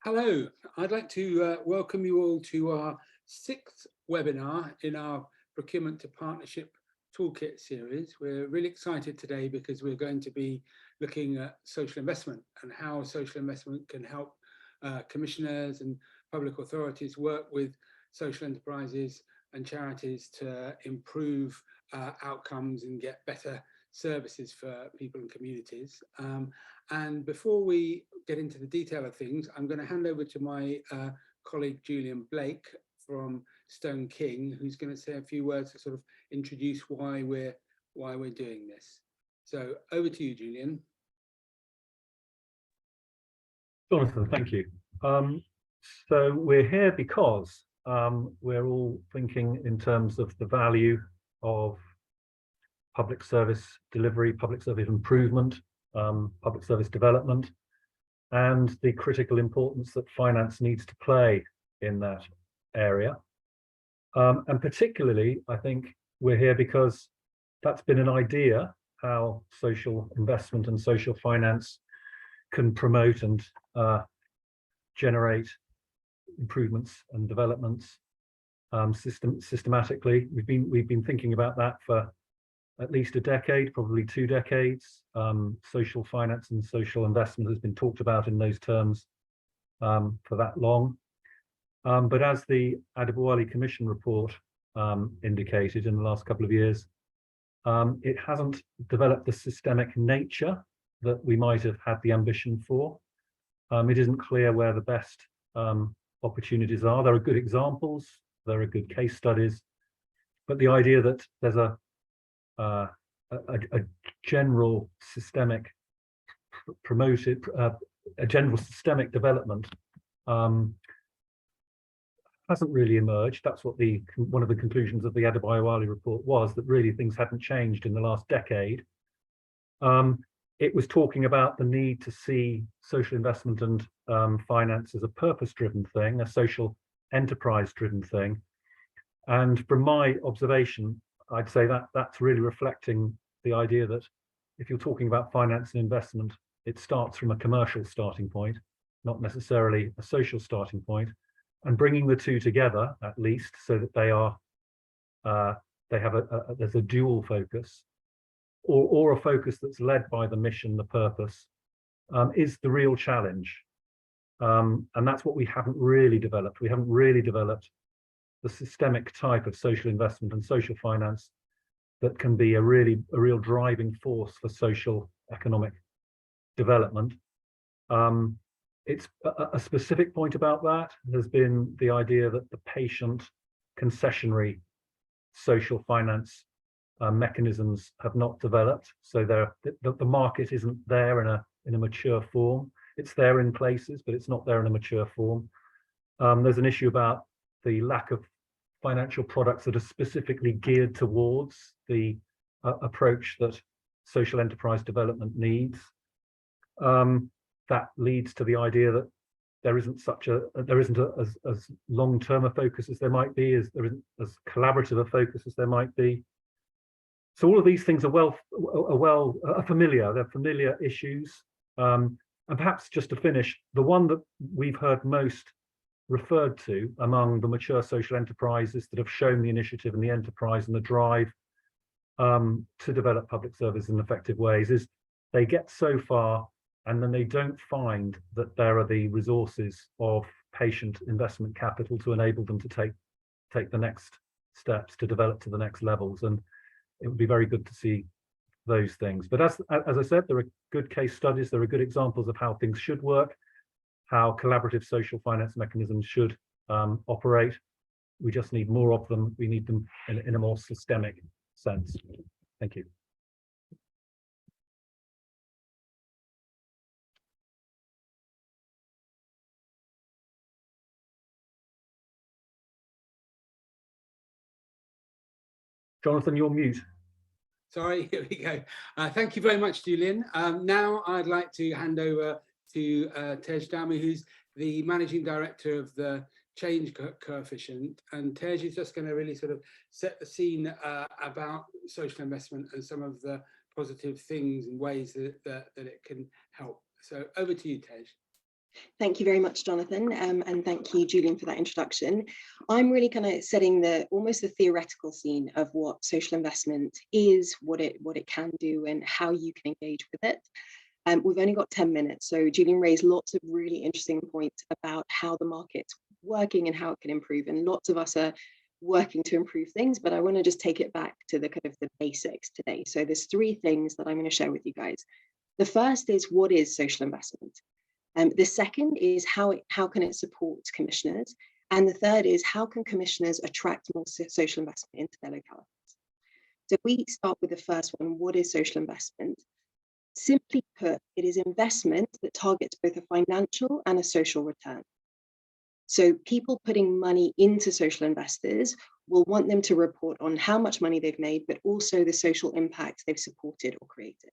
Hello, I'd like to welcome you all to our 6th webinar in our Procurement to Partnership Toolkit series. We're really excited today because we're going to be looking at social investment and how social investment can help commissioners and public authorities work with social enterprises and charities to improve outcomes and get better services for people and communities. And before we get into the detail of things, I'm going to hand over to my colleague Julian Blake from Stone King, who's going to say a few words to sort of introduce why we're doing this. So over to you, Julian. Jonathan, thank you. So we're here because we're all thinking in terms of the value of public service delivery, public service improvement, public service development, and the critical importance that finance needs to play in that area. And particularly, I think we're here because that's been an idea how social investment and social finance can promote and generate improvements and developments systematically. We've been thinking about that for at least a decade, probably 2 decades. Social finance and social investment has been talked about in those terms for that long. But as the Adeboale Commission report indicated in the last couple of years, it hasn't developed the systemic nature that we might have had the ambition for. It isn't clear where the best opportunities are. There are good examples, there are good case studies, but the idea that there's a general systemic a general systemic development hasn't really emerged. That's what one of the conclusions of the Adeboale report was, that really things hadn't changed in the last decade. It was talking about the need to see social investment and finance as a purpose-driven thing, a social enterprise-driven thing. And from my observation, I'd say that that's really reflecting the idea that if you're talking about finance and investment, it starts from a commercial starting point, not necessarily a social starting point, and bringing the two together, at least, so that there's a dual focus, or a focus that's led by the mission, the purpose, is the real challenge. And that's what we haven't really developed. We haven't really developed the systemic type of social investment and social finance that can be a real driving force for social economic development. It's a specific point about that has been the idea that the patient concessionary social finance mechanisms have not developed. So the market isn't there in a mature form. It's there in places, but it's not there in a mature form. There's an issue about the lack of financial products that are specifically geared towards the approach that social enterprise development needs. That leads to the idea that there isn't as long-term a focus as there might be, there isn't as collaborative a focus as there might be. So all of these things are familiar. They're familiar issues. And perhaps just to finish, the one that we've heard most referred to among the mature social enterprises that have shown the initiative and the enterprise and the drive to develop public service in effective ways is they get so far and then they don't find that there are the resources of patient investment capital to enable them to take the next steps to develop to the next levels. And it would be very good to see those things. But as I said, there are good case studies, there are good examples of how things should work, how collaborative social finance mechanisms should operate. We just need more of them. We need them in a more systemic sense. Thank you. Jonathan, you're mute. Sorry, here we go. Thank you very much, Julian. Now I'd like to hand over to Tej Dhami, who's the Managing Director of the Change Coefficient. And Tej is just going to really sort of set the scene about social investment and some of the positive things and ways that it can help. So over to you, Tej. Thank you very much, Jonathan, and thank you, Julian, for that introduction. I'm really kind of setting almost the theoretical scene of what social investment is, what it can do, and how you can engage with it. We've only got 10 minutes, so Julian raised lots of really interesting points about how the market's working and how it can improve, and lots of us are working to improve things, but I want to just take it back to the kind of the basics today. So there's 3 things that I'm going to share with you guys. The first is, what is social investment? The second is, how can it support commissioners? And the third is, how can commissioners attract more social investment into their localities? So we start with the first one, what is social investment? Simply put, it is investment that targets both a financial and a social return. So people putting money into social investors will want them to report on how much money they've made, but also the social impact they've supported or created.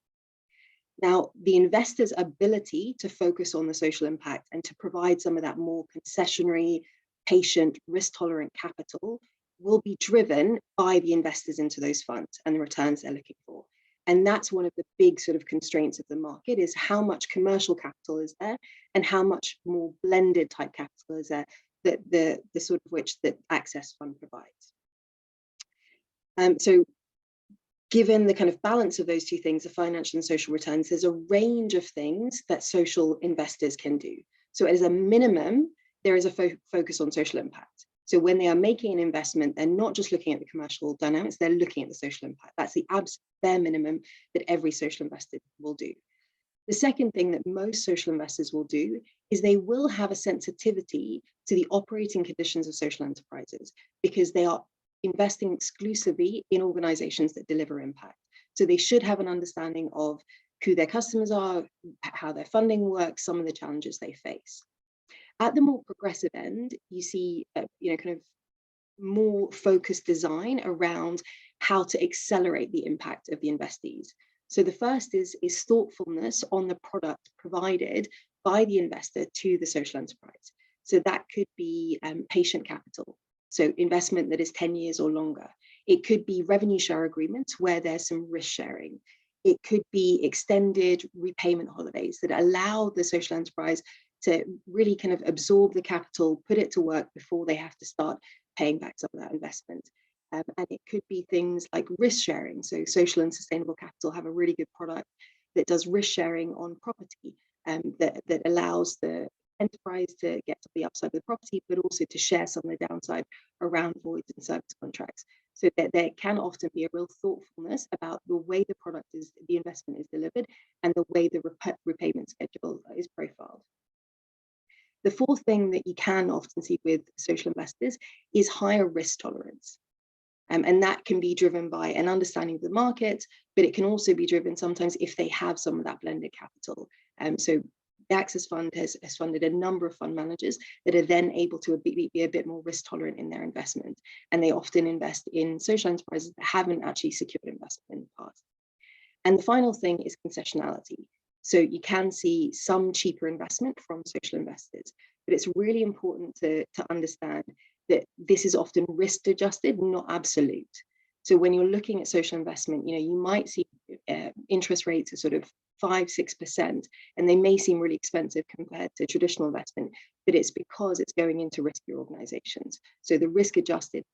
Now, the investor's ability to focus on the social impact and to provide some of that more concessionary, patient, risk-tolerant capital will be driven by the investors into those funds and the returns they're looking for. And that's one of the big sort of constraints of the market, is how much commercial capital is there and how much more blended type capital is there, that the sort of which that Access Fund provides. So given the kind of balance of those two things, the financial and social returns, there's a range of things that social investors can do. So as a minimum, there is a focus on social impact. So when they are making an investment, they're not just looking at the commercial dynamics, they're looking at the social impact. That's the absolute bare minimum that every social investor will do. The second thing that most social investors will do is they will have a sensitivity to the operating conditions of social enterprises, because they are investing exclusively in organizations that deliver impact. So they should have an understanding of who their customers are, how their funding works, some of the challenges they face. At the more progressive end, you see, kind of more focused design around how to accelerate the impact of the investees. So the first is thoughtfulness on the product provided by the investor to the social enterprise. So that could be patient capital, so investment that is 10 years or longer. It could be revenue share agreements where there's some risk sharing. It could be extended repayment holidays that allow the social enterprise to really kind of absorb the capital, put it to work before they have to start paying back some of that investment. And it could be things like risk sharing. So social and sustainable capital have a really good product that does risk sharing on property, that allows the enterprise to get to the upside of the property, but also to share some of the downside around voids and service contracts. So that there can often be a real thoughtfulness about the way the investment is delivered and the way the repayment schedule is profiled. The fourth thing that you can often see with social investors is higher risk tolerance. And that can be driven by an understanding of the market, but it can also be driven sometimes if they have some of that blended capital. So the Access Fund has funded a number of fund managers that are then able to be a bit more risk tolerant in their investment. And they often invest in social enterprises that haven't actually secured investment in the past. And the final thing is concessionality. So you can see some cheaper investment from social investors, but it's really important to understand that this is often risk adjusted, not absolute. So when you're looking at social investment, you might see interest rates are sort of 5-6%, and they may seem really expensive compared to traditional investment, but it's because it's going into riskier organizations. So the risk adjusted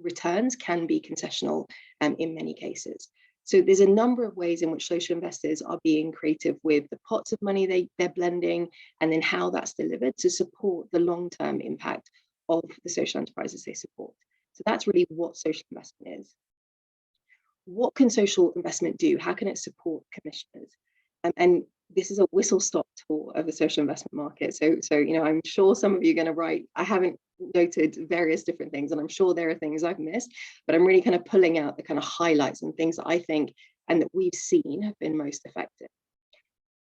returns can be concessional in many cases. So there's a number of ways in which social investors are being creative with the pots of money they're blending, and then how that's delivered to support the long-term impact of the social enterprises they support. So that's really what social investment is. What can social investment do? How can it support commissioners? And this is a whistle-stop tour of the social investment market. So I'm sure some of you are going to write, I haven't noted various different things, and I'm sure there are things I've missed, but I'm really kind of pulling out the kind of highlights and things that I think and that we've seen have been most effective.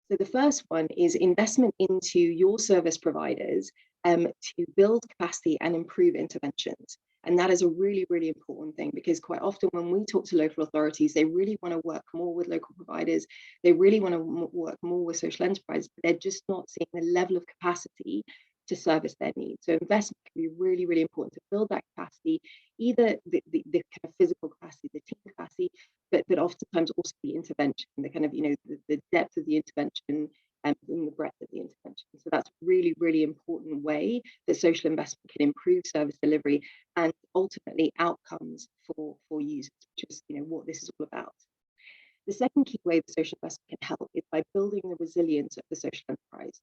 So the first one is investment into your service providers to build capacity and improve interventions. And that is a really, really important thing, because quite often when we talk to local authorities, they really want to work more with local providers. They really want to work more with social enterprises, but they're just not seeing the level of capacity to service their needs. So investment can be really, really important to build that capacity, either the kind of physical capacity, the team capacity, but oftentimes also the intervention, the kind of, the depth of the intervention in the breadth of the intervention. So that's a really, really important way that social investment can improve service delivery and ultimately outcomes for users, which is what this is all about. The second key way that social investment can help is by building the resilience of the social enterprise.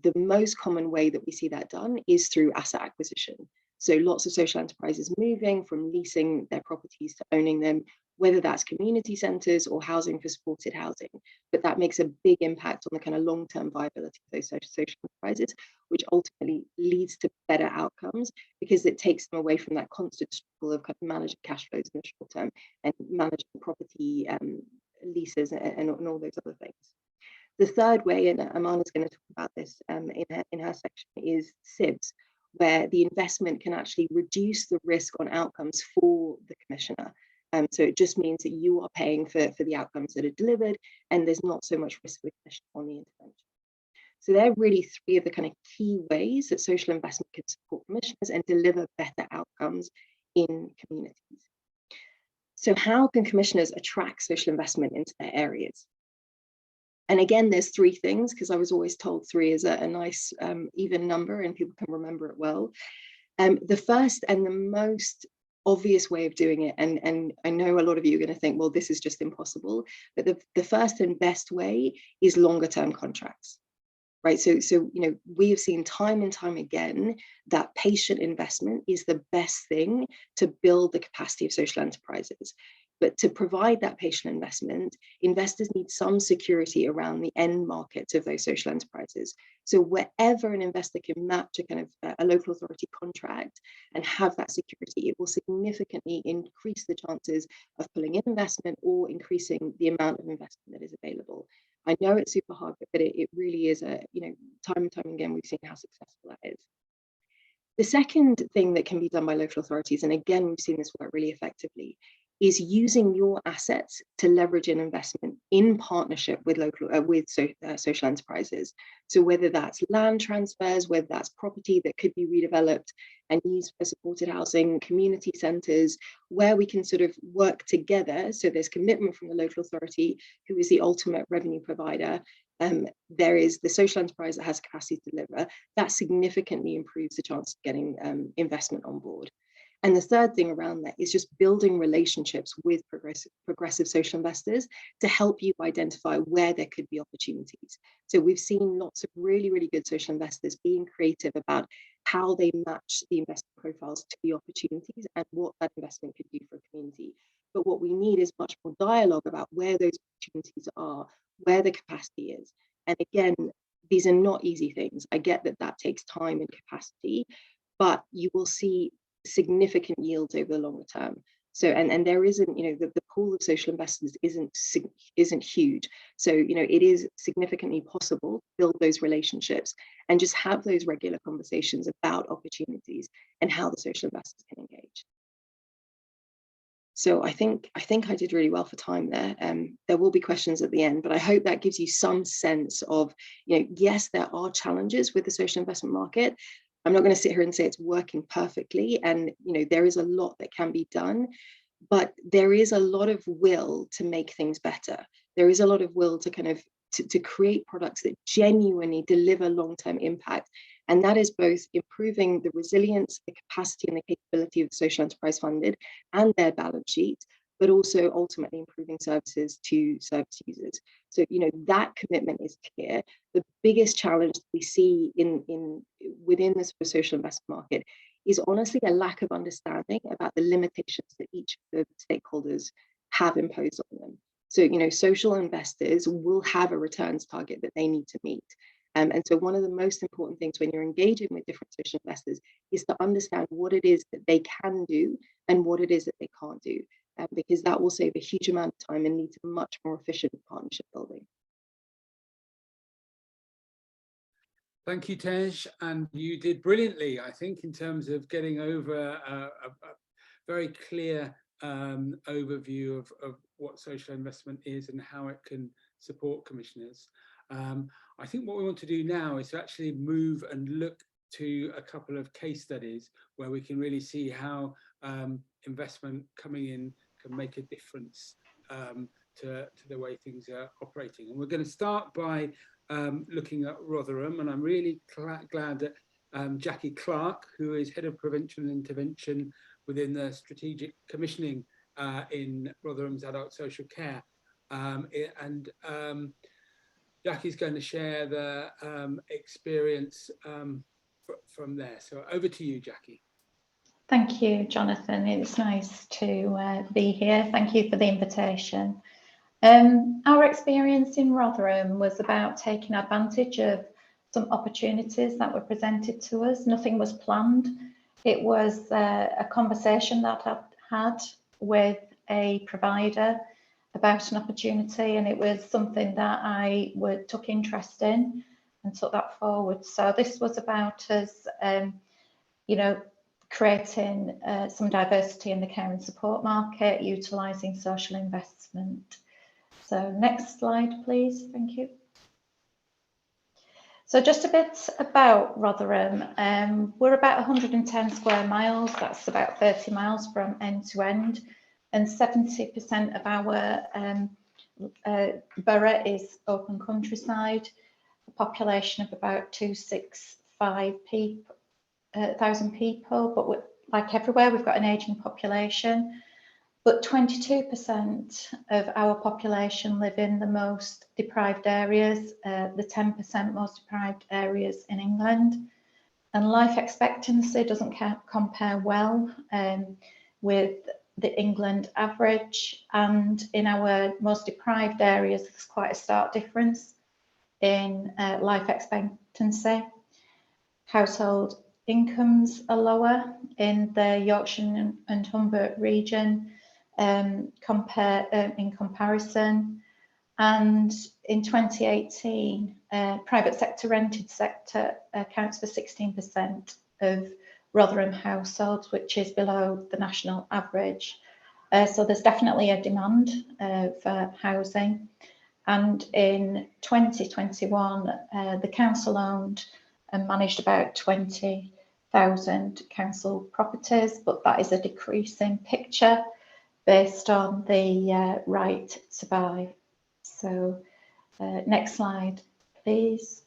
The most common way that we see that done is through asset acquisition. So lots of social enterprises moving from leasing their properties to owning them, whether that's community centres or housing for supported housing. But that makes a big impact on the kind of long-term viability of those social enterprises, which ultimately leads to better outcomes because it takes them away from that constant struggle of kind of managing cash flows in the short term and managing property leases and all those other things. The third way, and Aman is going to talk about this in her section, is SIVs, where the investment can actually reduce the risk on outcomes for the commissioner. So it just means that you are paying for the outcomes that are delivered, and there's not so much risk for the commissioner on the intervention. So they're really three of the kind of key ways that social investment can support commissioners and deliver better outcomes in communities. So how can commissioners attract social investment into their areas? And again, there's three things, because I was always told three is a nice even number and people can remember it well. The first and the most obvious way of doing it, and I know a lot of you are going to think, well, this is just impossible, but the first and best way is longer term contracts. Right, so we have seen time and time again that patient investment is the best thing to build the capacity of social enterprises. But to provide that patient investment, investors need some security around the end markets of those social enterprises. So wherever an investor can match a kind of a local authority contract and have that security, it will significantly increase the chances of pulling in investment or increasing the amount of investment that is available. I know it's super hard, but it really is time and time again, we've seen how successful that is. The second thing that can be done by local authorities, and again, we've seen this work really effectively, is using your assets to leverage an investment in partnership with social enterprises. So whether that's land transfers, whether that's property that could be redeveloped and used for supported housing, community centres, where we can sort of work together. So there's commitment from the local authority, who is the ultimate revenue provider. There is the social enterprise that has capacity to deliver. That significantly improves the chance of getting investment on board. And the third thing around that is just building relationships with progressive social investors to help you identify where there could be opportunities. So we've seen lots of really, really good social investors being creative about how they match the investment profiles to the opportunities and what that investment could do for a community. But what we need is much more dialogue about where those opportunities are, where the capacity is. And again, these are not easy things. I get that that takes time and capacity, but you will see significant yields over the longer term. So and there isn't, the pool of social investors isn't huge. So it is significantly possible to build those relationships and just have those regular conversations about opportunities and how the social investors can engage. So I think I did really well for time there. There will be questions at the end, but I hope that gives you some sense of, yes, there are challenges with the social investment market. I'm not going to sit here and say it's working perfectly, and there is a lot that can be done, but there is a lot of will to make things better. There is a lot of will to kind of to create products that genuinely deliver long-term impact, and that is both improving the resilience, the capacity, and the capability of the social enterprise funded and their balance sheet, but also ultimately improving services to service users. So, that commitment is clear. The biggest challenge that we see within the sort of social investment market is honestly a lack of understanding about the limitations that each of the stakeholders have imposed on them. So, social investors will have a returns target that they need to meet. And so one of the most important things when you're engaging with different social investors is to understand what it is that they can do and what it is that they can't do. Because that will save a huge amount of time and lead to much more efficient partnership building. Thank you, Tej, and you did brilliantly, I think, in terms of getting over a very clear overview of what social investment is and how it can support commissioners. I think what we want to do now is to actually move and look to a couple of case studies where we can really see how investment coming in can make a difference to the way things are operating. And we're going to start by looking at Rotherham, and I'm really glad that Jacqui Clark, who is Head of Prevention and Intervention within the Strategic Commissioning in Rotherham's Adult Social Care, and Jacqui's going to share the experience from there. So over to you, Jacqui. Thank you, Jonathan. It's nice to be here. Thank you for the invitation. Our experience in Rotherham was about taking advantage of some opportunities that were presented to us. Nothing was planned. It was a conversation that I had with a provider about an opportunity, and it was something that I took interest in and took that forward. So this was about us, creating some diversity in the care and support market, utilising social investment. So next slide, please. Thank you. So just a bit about Rotherham. We're about 110 square miles. That's about 30 miles from end to end. And 70% of our borough is open countryside, a population of about 265,000 people. But like everywhere, we've got an ageing population. But 22% of our population live in the most deprived areas, the 10% most deprived areas in England. And life expectancy doesn't compare well with the England average. And in our most deprived areas, there's quite a stark difference in life expectancy. Household incomes are lower in the Yorkshire and Humber region in comparison. And in 2018, private sector rented sector accounts for 16% of Rotherham households, which is below the national average. So there's definitely a demand for housing. And in 2021, the council owned and managed about 20,000 council properties, but that is a decreasing picture based on the right to buy. So next slide, please.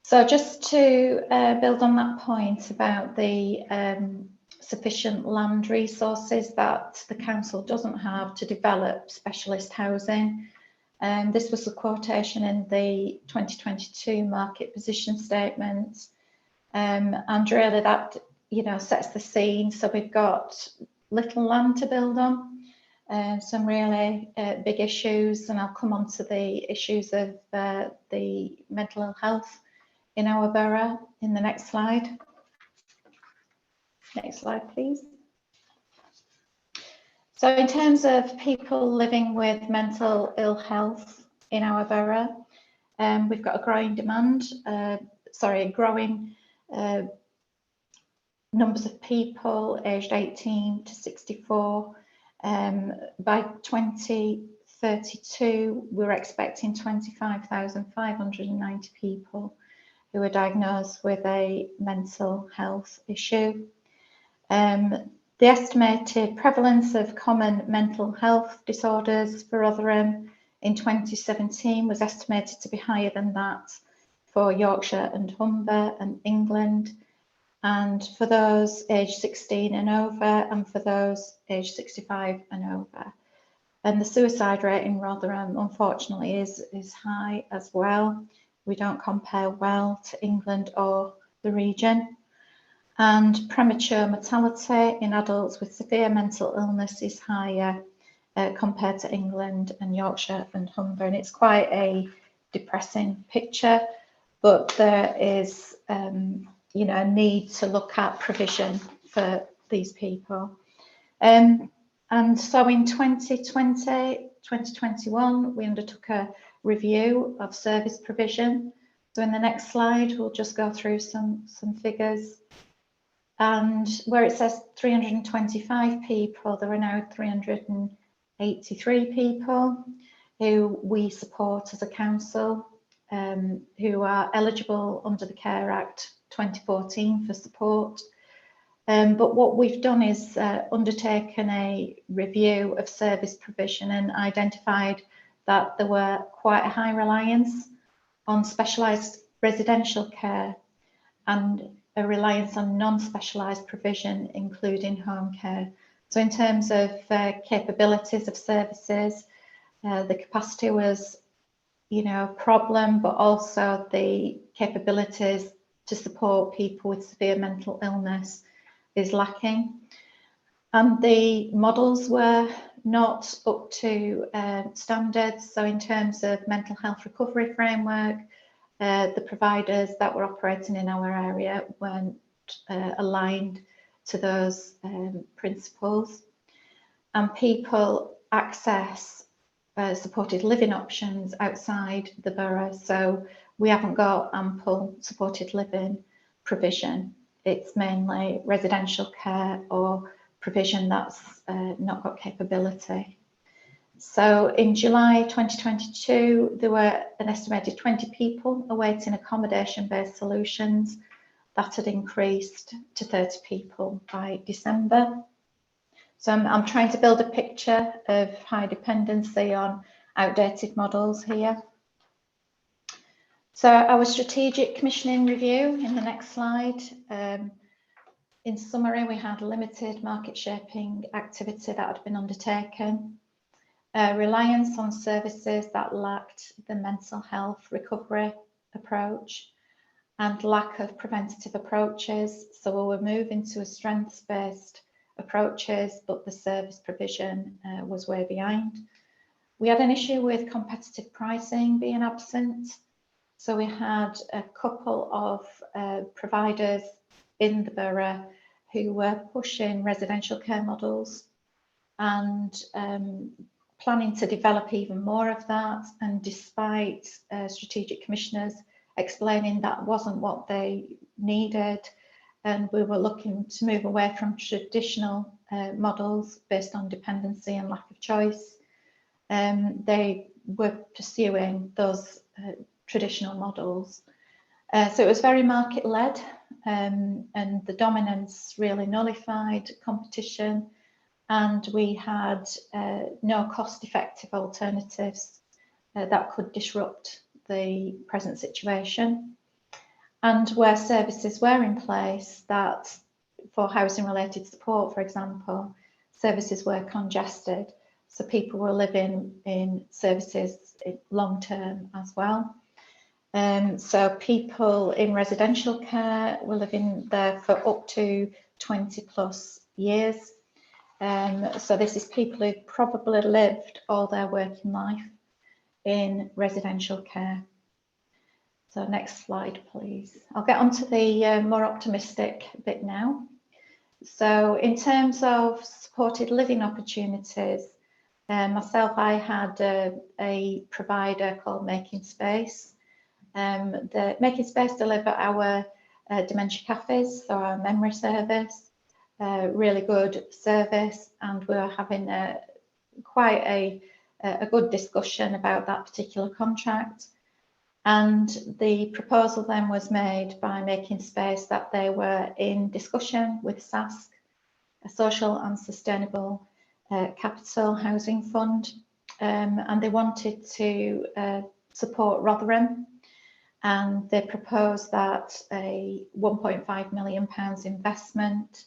So just to build on that point about the sufficient land resources that the council doesn't have to develop specialist housing. This was a quotation in the 2022 market position statement. And really that, sets the scene. So we've got little land to build on, some really big issues, and I'll come on to the issues of the mental health in our borough in the next slide. Next slide, please. So in terms of people living with mental ill health in our borough, we've got a growing demand, growing numbers of people aged 18 to 64. By 2032, we're expecting 25,590 people who are diagnosed with a mental health issue. The estimated prevalence of common mental health disorders for Rotherham in 2017 was estimated to be higher than that for Yorkshire and Humber and England, and for those aged 16 and over, and for those aged 65 and over. And the suicide rate in Rotherham, unfortunately, is high as well. We don't compare well to England or the region. And premature mortality in adults with severe mental illness is higher compared to England and Yorkshire and Humber. And it's quite a depressing picture, but there is a need to look at provision for these people. And so in 2021, we undertook a review of service provision. So in the next slide, we'll just go through some figures. And where it says 325 people, there are now 383 people who we support as a council, who are eligible under the Care Act 2014 for support. But what we've done is undertaken a review of service provision and identified that there were quite a high reliance on specialised residential care and a reliance on non-specialised provision, including home care. So in terms of capabilities of services, the capacity was, a problem, but also the capabilities to support people with severe mental illness is lacking. And the models were not up to standards. So in terms of mental health recovery framework, the providers that were operating in our area weren't aligned to those principles. And people access supported living options outside the borough. So we haven't got ample supported living provision. It's mainly residential care or provision that's not got capability. So in July 2022, there were an estimated 20 people awaiting accommodation-based solutions. That had increased to 30 people by December. So I'm trying to build a picture of high dependency on outdated models here. So our strategic commissioning review in the next slide. In summary, we had limited market shaping activity that had been undertaken, reliance on services that lacked the mental health recovery approach, and lack of preventative approaches. So we were moving to a strengths-based approaches, but the service provision was way behind. We had an issue with competitive pricing being absent. So we had a couple of providers in the borough who were pushing residential care models and planning to develop even more of that. And despite strategic commissioners explaining that wasn't what they needed, and we were looking to move away from traditional models based on dependency and lack of choice, they were pursuing those traditional models. So it was very market-led, and the dominance really nullified competition, and we had no cost-effective alternatives that could disrupt the present situation. And where services were in place that for housing related support, for example, services were congested. So people were living in services long term as well. So people in residential care were living there for up to 20 plus years. So this is people who probably lived all their working life in residential care. So next slide, please. I'll get on to the more optimistic bit now. So in terms of supported living opportunities, myself, I had a provider called Making Space. The Making Space deliver our dementia cafes, so our memory service, really good service, and we were having quite a good discussion about that particular contract. And the proposal then was made by Making Space that they were in discussion with SASC, a Social and Sustainable Capital Housing Fund, and they wanted to support Rotherham, and they proposed that a £1.5 million investment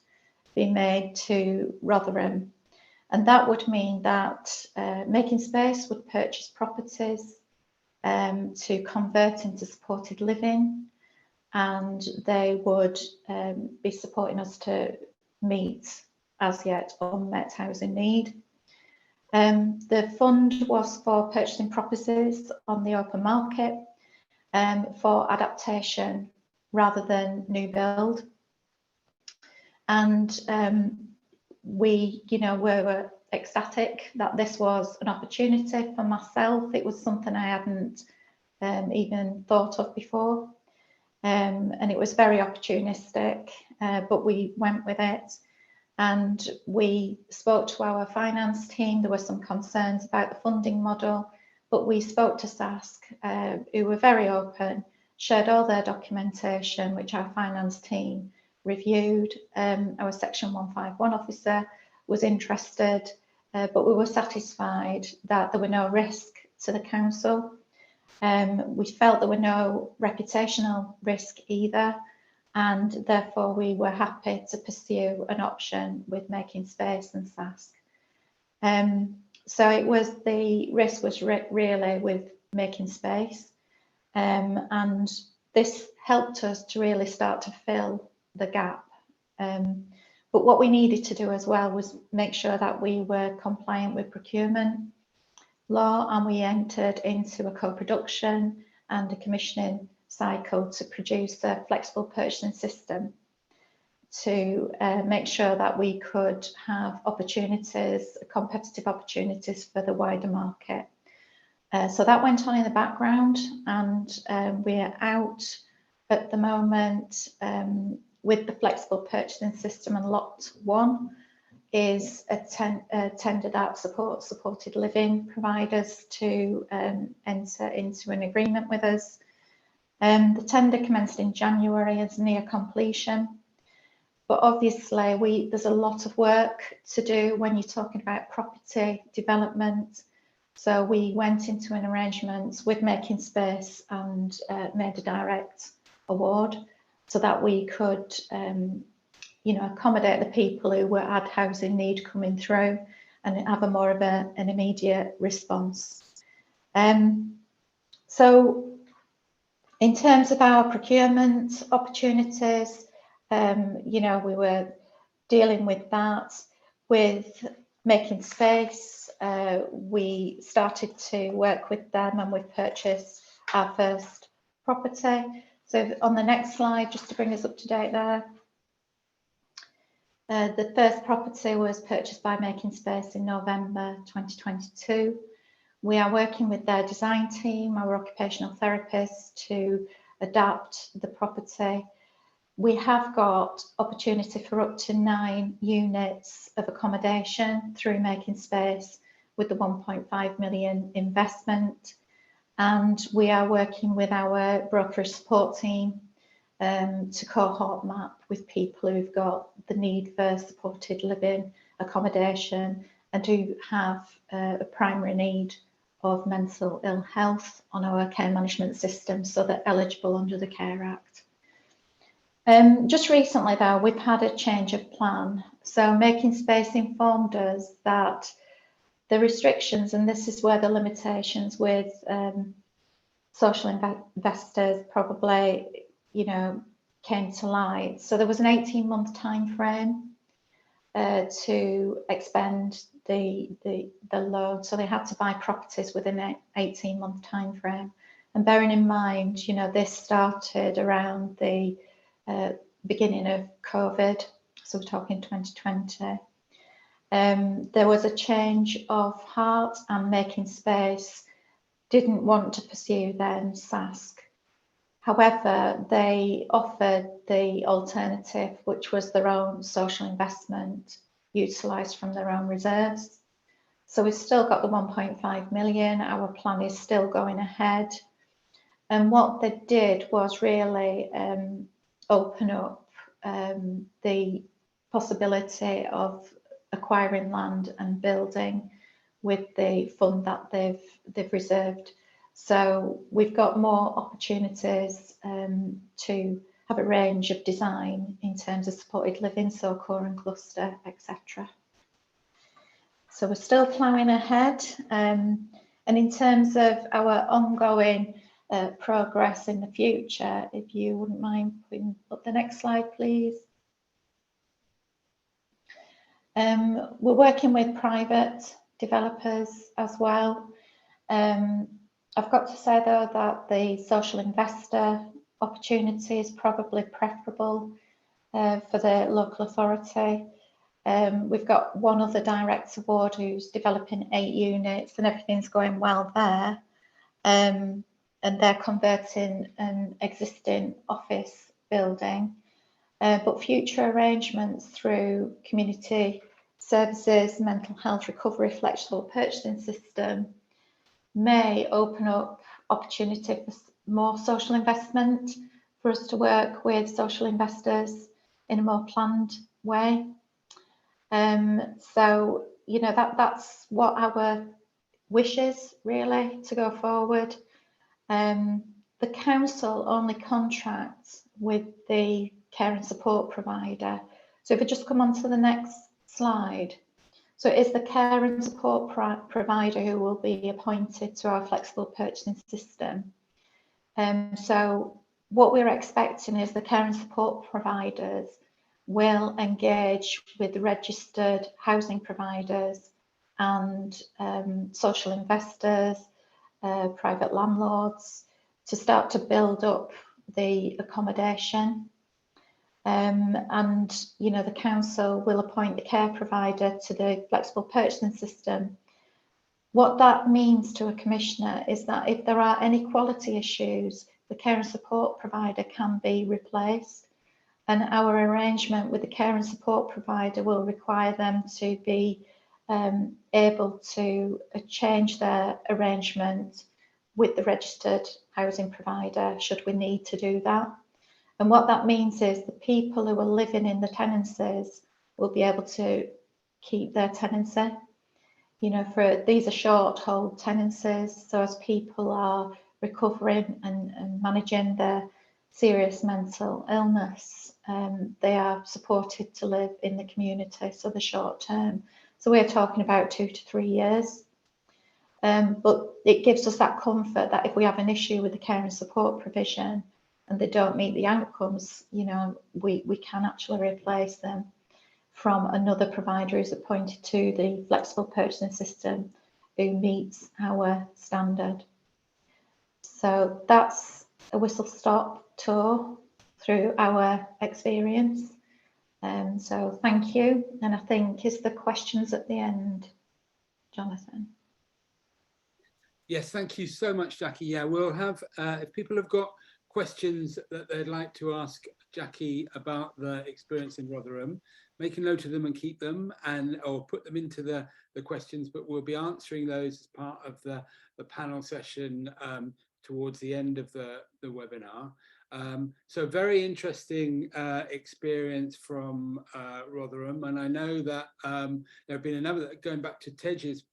be made to Rotherham. And that would mean that Making Space would purchase properties to convert into supported living, and they would be supporting us to meet as yet unmet housing need. The fund was for purchasing properties on the open market for adaptation rather than new build. And we, were ecstatic that this was an opportunity for myself. It was something I hadn't even thought of before, and it was very opportunistic, but we went with it. And we spoke to our finance team. There were some concerns about the funding model, but we spoke to SASC, who were very open, shared all their documentation, which our finance team reviewed. Our Section 151 officer was interested, but we were satisfied that there were no risk to the council. We felt there were no reputational risk either, and therefore we were happy to pursue an option with Making Space and SASC. So it was, the risk was really with Making Space, and this helped us to really start to fill the gap. But what we needed to do as well was make sure that we were compliant with procurement law, and we entered into a co-production and a commissioning cycle to produce a flexible purchasing system to make sure that we could have opportunities, competitive opportunities for the wider market. So that went on in the background, and we are out at the moment with the flexible purchasing system, and lot 1 is a tendered out supported living providers to enter into an agreement with us. The tender commenced in January, is near completion. But obviously there's a lot of work to do when you're talking about property development. So we went into an arrangement with Making Space and made a direct award so that we could accommodate the people who had housing need coming through and have a more of an immediate response. So in terms of our procurement opportunities, we were dealing with that. With Making Space, we started to work with them, and we've purchased our first property. So on the next slide, just to bring us up to date there. The first property was purchased by Making Space in November 2022. We are working with their design team, our occupational therapists, to adapt the property. We have got opportunity for up to 9 units of accommodation through Making Space with the 1.5 million investment. And we are working with our brokerage support team to cohort map with people who've got the need for supported living accommodation and who have a primary need of mental ill health on our care management system, so they're eligible under the Care Act. Just recently though, we've had a change of plan. So Making Space informed us that the restrictions, and this is where the limitations with social investors probably, came to light. So there was an 18-month time frame to expend the loan. So they had to buy properties within an 18-month time frame. And bearing in mind, this started around the beginning of COVID, so we're talking 2020. There was a change of heart, and Making Space didn't want to pursue then SASC. However, they offered the alternative, which was their own social investment utilised from their own reserves. So we've still got the 1.5 million, our plan is still going ahead. And what they did was really open up the possibility of acquiring land and building with the fund that they've reserved. So we've got more opportunities to have a range of design in terms of supported living, so core and cluster, etc. So we're still ploughing ahead. And in terms of our ongoing progress in the future, if you wouldn't mind putting up the next slide, please. We're working with private developers as well. I've got to say though that the social investor opportunity is probably preferable for the local authority. We've got one other direct award who's developing 8 units and everything's going well there. And they're converting an existing office building. But future arrangements through community services, mental health recovery, flexible purchasing system may open up opportunity for more social investment, for us to work with social investors in a more planned way. So, that's what wishes really to go forward. The council only contracts with the care and support provider. So if we just come on to the next slide. So it is the care and support provider who will be appointed to our flexible purchasing system. So what we're expecting is the care and support providers will engage with registered housing providers and social investors, private landlords, to start to build up the accommodation. And you know, the council will appoint the care provider to the flexible purchasing system. What that means to a commissioner is that if there are any quality issues, the care and support provider can be replaced, and our arrangement with the care and support provider will require them to be able to change their arrangement with the registered housing provider should we need to do that. And what that means is the people who are living in the tenancies will be able to keep their tenancy. You know, for these are short hold tenancies, so as people are recovering and managing their serious mental illness, they are supported to live in the community, so the short term. So we're talking about 2 to 3 years. But it gives us that comfort that if we have an issue with the care and support provision and they don't meet the outcomes, you know, we can actually replace them from another provider who's appointed to the flexible purchasing system who meets our standard. So that's a whistle-stop tour through our experience. So thank you. And I think, is the questions at the end, Jonathan? Yes, thank you so much, Jacqui. Yeah, we'll have, if people have got questions that they'd like to ask Jacqui about the experience in Rotherham, make a note of them and keep them, and or put them into the questions, but we'll be answering those as part of the panel session towards the end of the webinar. So very interesting experience from Rotherham, and I know that there have been another, going back to Tej's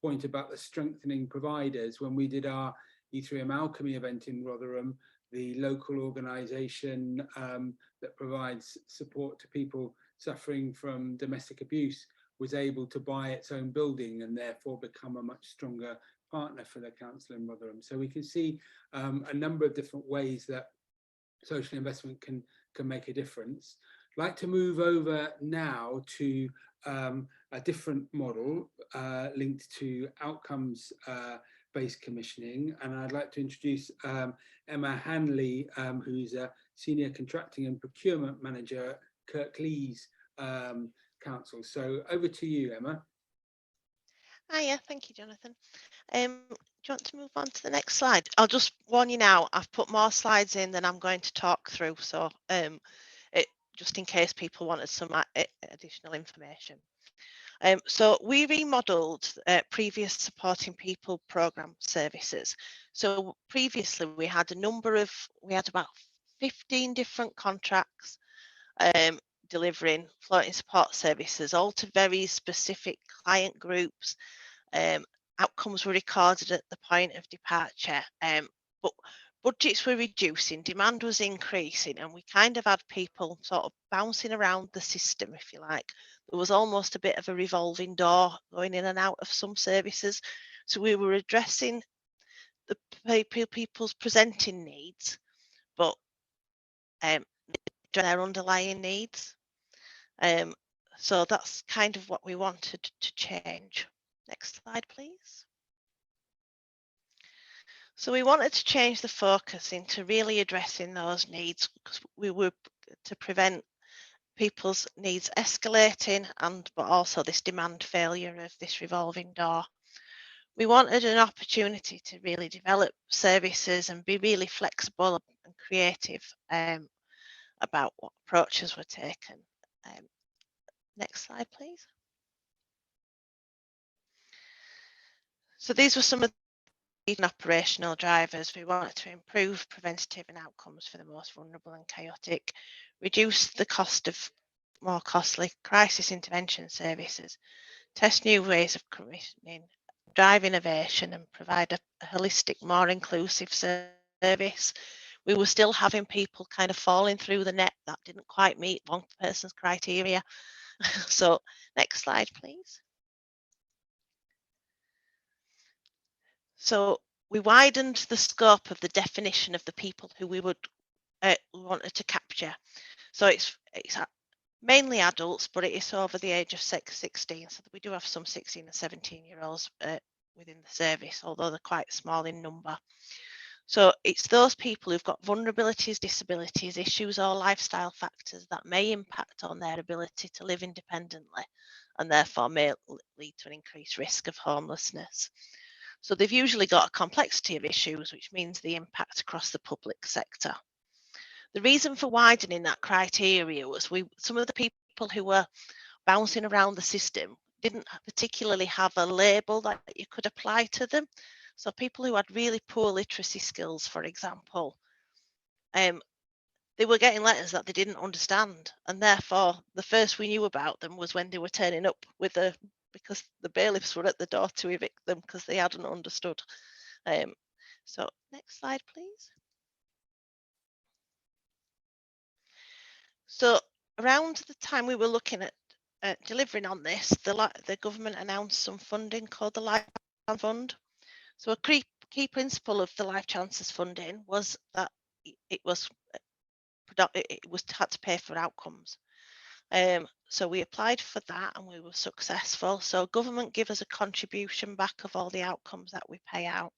point about the strengthening providers. When we did our E3M Alchemy event in Rotherham, the local organisation that provides support to people suffering from domestic abuse was able to buy its own building and therefore become a much stronger partner for the council in Rotherham. So we can see a number of different ways that social investment can make a difference. I'd like to move over now to a different model linked to outcomes based commissioning, and I'd like to introduce Emma Hanley, who's a Senior Contracting and Procurement Manager at Kirklees Council. So over to you, Emma. Hiya, thank you, Jonathan. Do you want to move on to the next slide? I'll just warn you now, I've put more slides in than I'm going to talk through, so just in case people wanted some additional information. So we remodeled previous supporting people programme services. So previously we had about 15 different contracts delivering floating support services, all to very specific client groups. Outcomes were recorded at the point of departure, but budgets were reducing, demand was increasing, and we kind of had people sort of bouncing around the system, if you like. There was almost a bit of a revolving door going in and out of some services. So we were addressing the people's presenting needs, but their underlying needs. So that's kind of what we wanted to change. Next slide, please. So we wanted to change the focus into really addressing those needs, because we were to prevent people's needs escalating, but also this demand failure of this revolving door. We wanted an opportunity to really develop services and be really flexible and creative about what approaches were taken. Next slide, please. So these were some of the operational drivers. We wanted to improve preventative and outcomes for the most vulnerable and chaotic, reduce the cost of more costly crisis intervention services, test new ways of commissioning drive innovation and provide a holistic, more inclusive service, we were still having people kind of falling through the net that didn't quite meet one person's criteria. So next slide, please. So we widened the scope of the definition of the people who we would wanted to capture. So it's mainly adults, but it is over the age of 16. So we do have some 16 and 17-year-olds within the service, although they're quite small in number. So it's those people who've got vulnerabilities, disabilities, issues or lifestyle factors that may impact on their ability to live independently and therefore may lead to an increased risk of homelessness. So they've usually got a complexity of issues, which means the impact across the public sector. The reason for widening that criteria was some of the people who were bouncing around the system didn't particularly have a label that you could apply to them. So people who had really poor literacy skills, for example, they were getting letters that they didn't understand, and therefore the first we knew about them was when they were turning up because the bailiffs were at the door to evict them because they hadn't understood. So next slide, please. So around the time we were looking at delivering on this, the government announced some funding called the Life Fund. So a key principle of the Life Chances funding was that it had to pay for outcomes. So we applied for that and we were successful. So government give us a contribution back of all the outcomes that we pay out.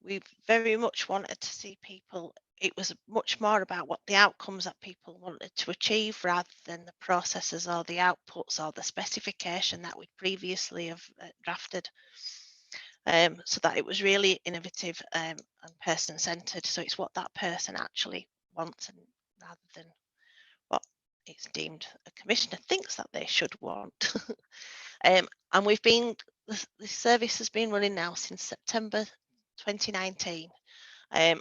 We very much wanted to see people. It was much more about what the outcomes that people wanted to achieve rather than the processes or the outputs or the specification that we'd previously have drafted. So that it was really innovative and person-centered. So it's what that person actually wants, and rather than what it's deemed a commissioner thinks that they should want. And the service has been running now since September 2019, and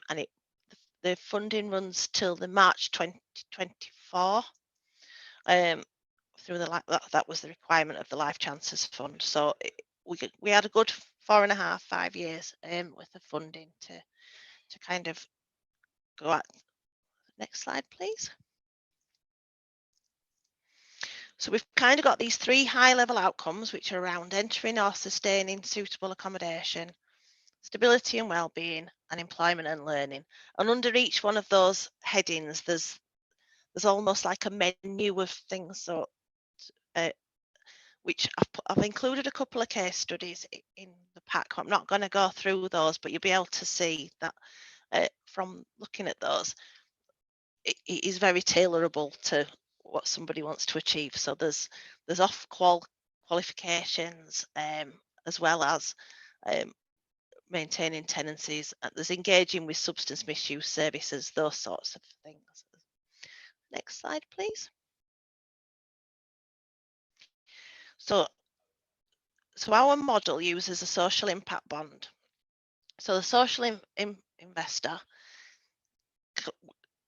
the funding runs till the March 2024. Through that was the requirement of the Life Chances Fund. So we had a good 4.5-5 years worth of funding to kind of go at. Next slide, please. So we've kind of got these 3 high-level outcomes, which are around entering or sustaining suitable accommodation, stability and well-being, and employment and learning. And under each one of those headings, there's almost like a menu of things. So which I've included a couple of case studies in the pack. I'm not going to go through those, but you'll be able to see that from looking at those, it is very tailorable to what somebody wants to achieve. So there's qualifications as well as maintaining tenancies. There's engaging with substance misuse services, those sorts of things. Next slide, please. So our model uses a social impact bond. So the social investor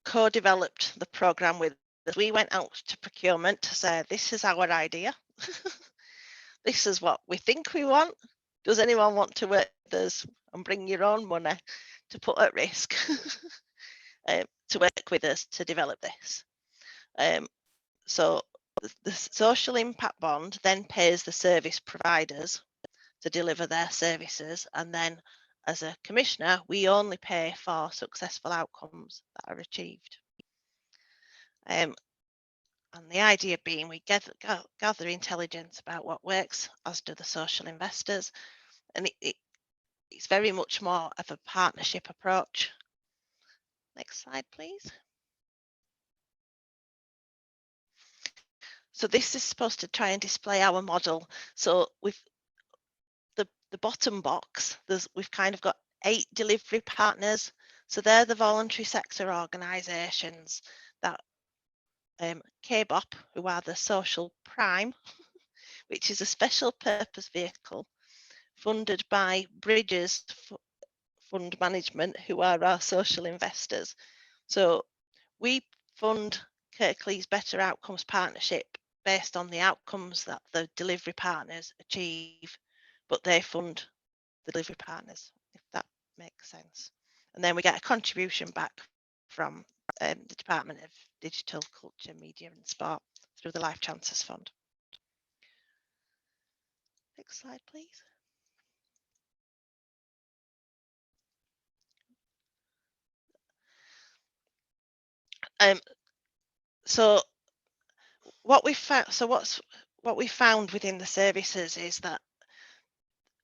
co-developed the programme with us. We went out to procurement to say, this is our idea. This is what we think we want. Does anyone want to work with us and bring your own money to put at risk to work with us to develop this? So the social impact bond then pays the service providers to deliver their services, and then as a commissioner, we only pay for successful outcomes that are achieved. And the idea being we gather intelligence about what works, as do the social investors, and it's very much more of a partnership approach. Next slide, please. So this is supposed to try and display our model. So with the bottom box, we've kind of got 8 delivery partners. So they're the voluntary sector organisations that KBOP, who are the social prime, which is a special purpose vehicle funded by Bridges Fund Management, who are our social investors. So we fund Kirklees Better Outcomes Partnership based on the outcomes that the delivery partners achieve, but they fund the delivery partners, if that makes sense. And then we get a contribution back from the Department of Digital, Culture, Media and Sport through the Life Chances Fund. Next slide, please. So what we found, what we found within the services is that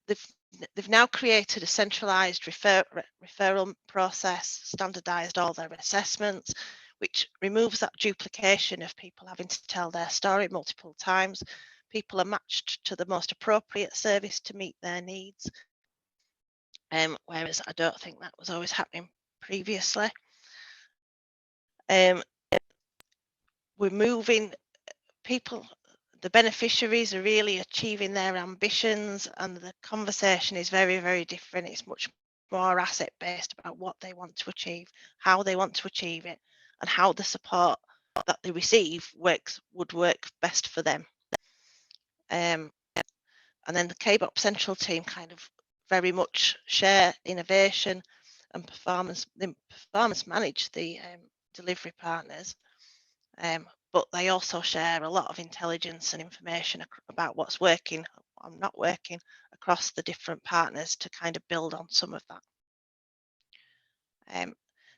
they've now created a centralised referral process, standardised all their assessments, which removes that duplication of people having to tell their story multiple times. People are matched to the most appropriate service to meet their needs, whereas I don't think that was always happening previously. We're moving people, the beneficiaries are really achieving their ambitions, and the conversation is very, very different. It's much more asset based about what they want to achieve, how they want to achieve it, and how the support that they receive would work best for them. And then the KBOP Central team kind of very much share innovation and performance manage the delivery partners. But they also share a lot of intelligence and information about what's working and not working across the different partners to kind of build on some of that.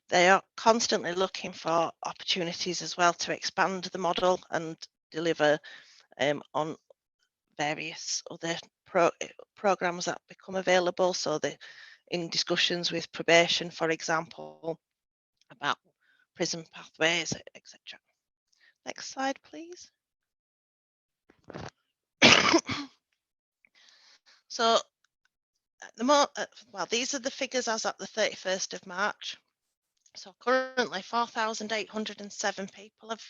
They are constantly looking for opportunities as well to expand the model and deliver on various other programs that become available. So they're in discussions with probation, for example, about prison pathways, etc. Next slide, please. So well, these are the figures as at the 31st of March. So currently 4,807 people have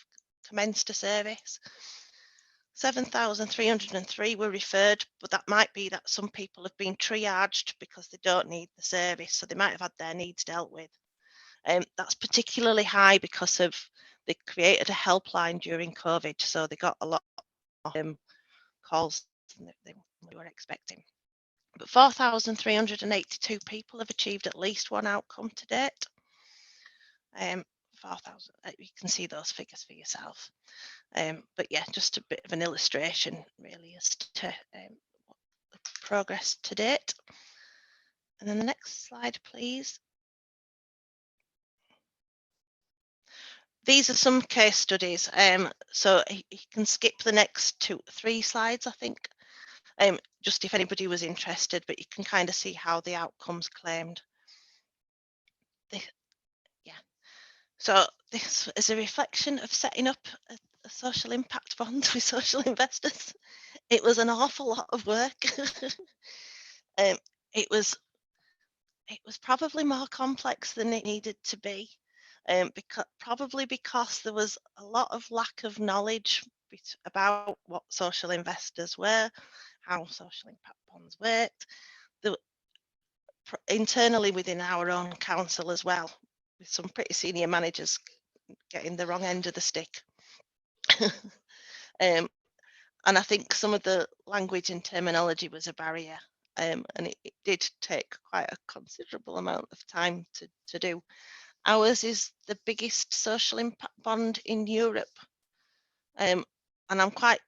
commenced a service. 7,303 were referred, but that might be that some people have been triaged because they don't need the service, so they might have had their needs dealt with. That's particularly high because they created a helpline during COVID, so they got a lot of calls than they were expecting. But 4,382 people have achieved at least one outcome to date. 4,000, you can see those figures for yourself. But yeah, just a bit of an illustration really as to the progress to date. And then the next slide, please. These are some case studies. So you can skip the next 3 slides, I think. Just if anybody was interested, but you can kind of see how the outcomes claimed. Yeah. So this is a reflection of setting up a social impact fund with social investors. It was an awful lot of work. It was probably more complex than it needed to be, probably because there was a lot of lack of knowledge about what social investors were, how social impact bonds worked, internally within our own council as well, with some pretty senior managers getting the wrong end of the stick. And I think some of the language and terminology was a barrier, and it did take quite a considerable amount of time to do. Ours is the biggest social impact bond in Europe, and I'm quite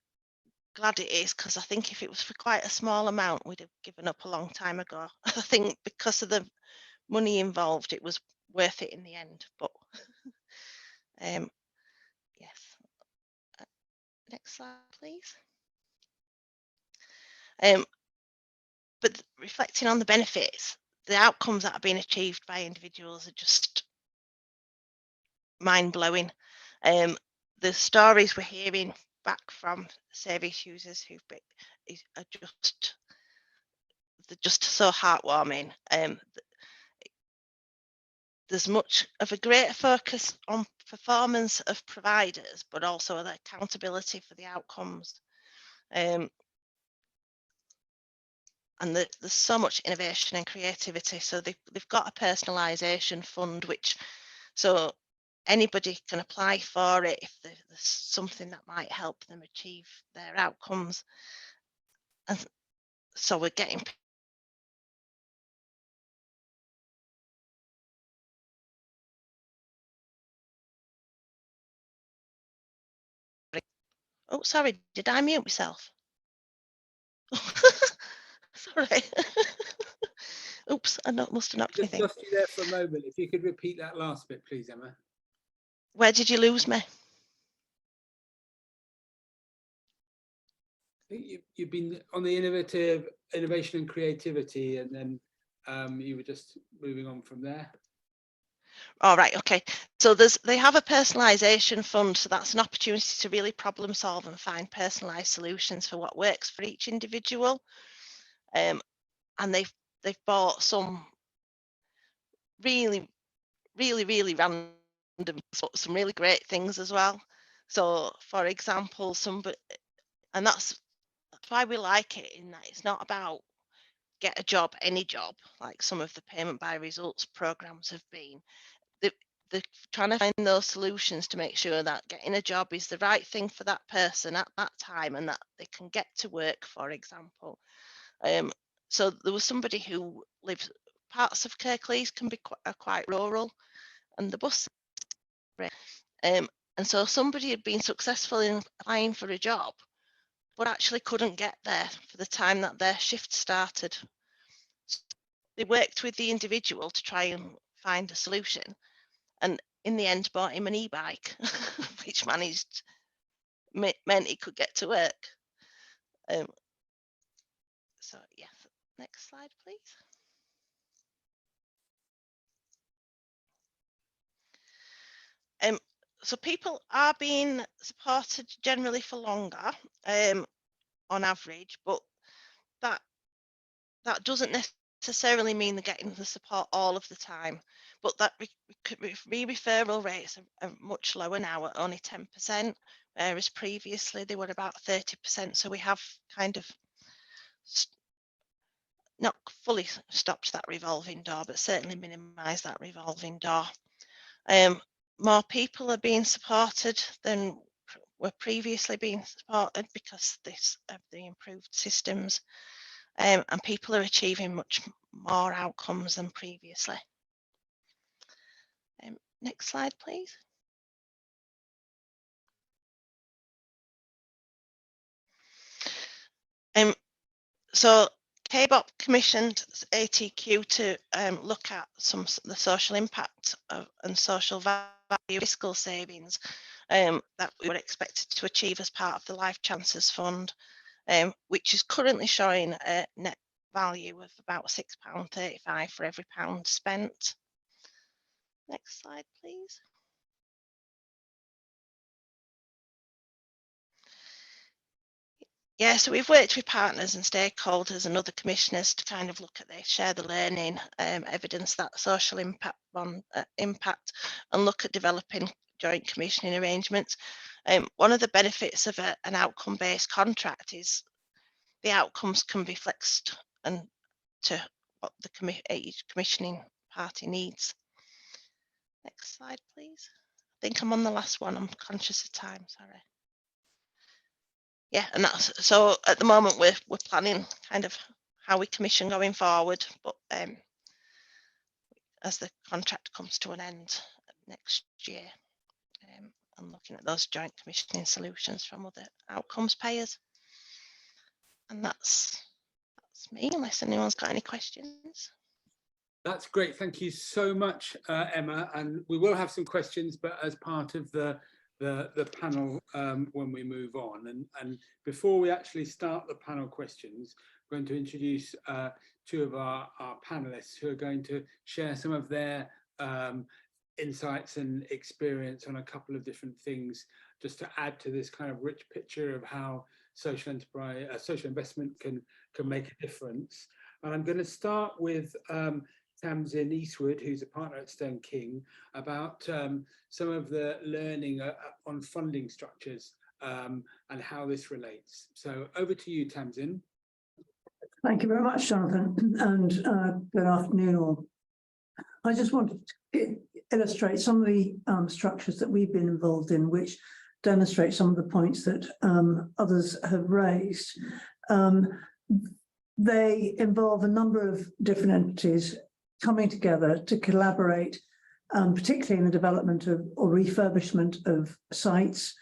glad it is, because I think if it was for quite a small amount, we'd have given up a long time ago. I think because of the money involved, it was worth it in the end. But yes, next slide, please. But reflecting on the benefits, the outcomes that have been achieved by individuals are just mind-blowing. The stories we're hearing back from service users are just so heartwarming. There's much of a greater focus on performance of providers, but also the accountability for the outcomes. And there's so much innovation and creativity. So they've got a personalisation fund, so anybody can apply for it if there's something that might help them achieve their outcomes. And so we're getting oh, sorry, did I mute myself? Sorry. Oops, I must have knocked Just anything. lost you there for a moment. If you could repeat that last bit, please, Emma. Where did you lose me? You've been on the innovation and creativity, and then you were just moving on from there. All right, okay. So they have a personalisation fund, so that's an opportunity to really problem solve and find personalised solutions for what works for each individual. And they've bought some really random, some really great things as well. So, for example, and that's why we like it, in that it's not about get a job, any job, like some of the payment by results programs have been. They're trying to find those solutions to make sure that getting a job is the right thing for that person at that time, and that they can get to work, for example. So there was somebody who lives, parts of Kirklees can be quite rural, and the bus, and so somebody had been successful in applying for a job, but actually couldn't get there for the time that their shift started. They worked with the individual to try and find a solution, and in the end bought him an e-bike, which meant he could get to work. So yeah, next slide, please. So people are being supported generally for longer, on average, but that doesn't necessarily mean they're getting the support all of the time. But that re-referral rates are much lower now, at only 10%, whereas previously they were about 30%. So we have kind of not fully stopped that revolving door, but certainly minimised that revolving door. More people are being supported than were previously being supported because of the improved systems, and people are achieving much more outcomes than previously. Next slide, please. So KBOP commissioned ATQ to look at the social impact and social value fiscal savings that we were expected to achieve as part of the Life Chances Fund, which is currently showing a net value of about £6.35 for every pound spent. Next slide, please. Yeah, so we've worked with partners and stakeholders and other commissioners to kind of look at share the learning, evidence that social impact and look at developing joint commissioning arrangements. One of the benefits of an outcome-based contract is the outcomes can be flexed and to what each commissioning party needs. Next slide, please. I think I'm on the last one. I'm conscious of time, sorry. Yeah, and that's so at the moment we're planning kind of how we commission going forward, but as the contract comes to an end next year, and looking at those joint commissioning solutions from other outcomes payers. And that's me, unless anyone's got any questions. That's great. Thank you so much, Emma. And we will have some questions, but as part of the panel when we move on. And before we actually start the panel questions, I'm going to introduce two of our panelists who are going to share some of their insights and experience on a couple of different things, just to add to this kind of rich picture of how social enterprise, social investment can make a difference. And I'm going to start with Tamsin Eastwood, who's a partner at Stone King, about some of the learning on funding structures and how this relates. So over to you, Tamsin. Thank you very much, Jonathan, and good afternoon all. I just wanted to illustrate some of the structures that we've been involved in, which demonstrate some of the points that others have raised. They involve a number of different entities coming together to collaborate, particularly in the development of or refurbishment of sites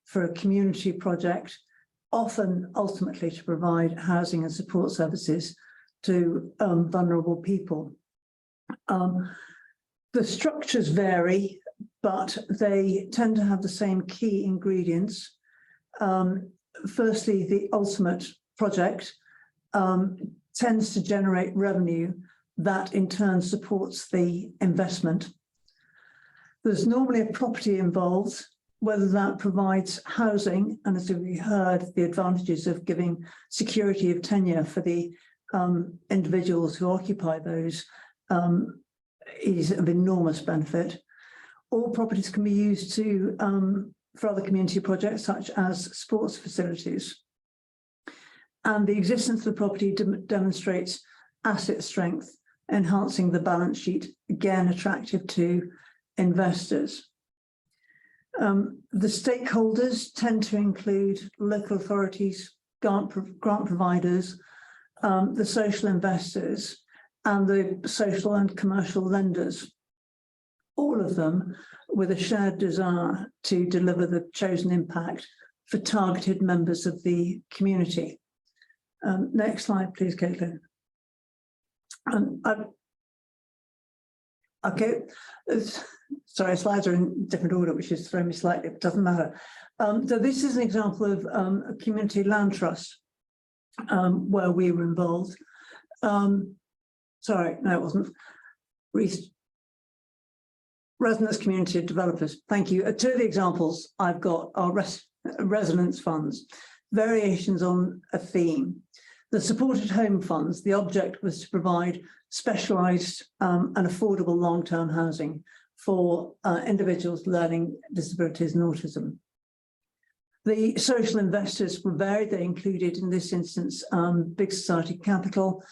for a community project, often ultimately to provide housing and support services to vulnerable people. The structures vary, but they tend to have the same key ingredients. Firstly, the ultimate project tends to generate revenue that in turn supports the investment. There's normally a property involved, whether that provides housing, and as we heard, the advantages of giving security of tenure for the individuals who occupy those is of enormous benefit. All properties can be used to for other community projects such as sports facilities. And the existence of the property demonstrates asset strength, enhancing the balance sheet, again attractive to investors. The stakeholders tend to include local authorities, grant providers, the social investors, and the social and commercial lenders, all of them with a shared desire to deliver the chosen impact for targeted members of the community. Next slide, please, Caitlin. Okay, sorry, slides are in different order, which is throwing me slightly, but it doesn't matter. So this is an example of a community land trust where we were involved. Sorry, no, it wasn't. Residents, community developers. Thank you. Two of the examples I've got are residence funds, variations on a theme. The supported home funds, the object was to provide specialised and affordable long-term housing for individuals with learning disabilities and autism. The social investors were varied. They included, in this instance, Big Society Capital,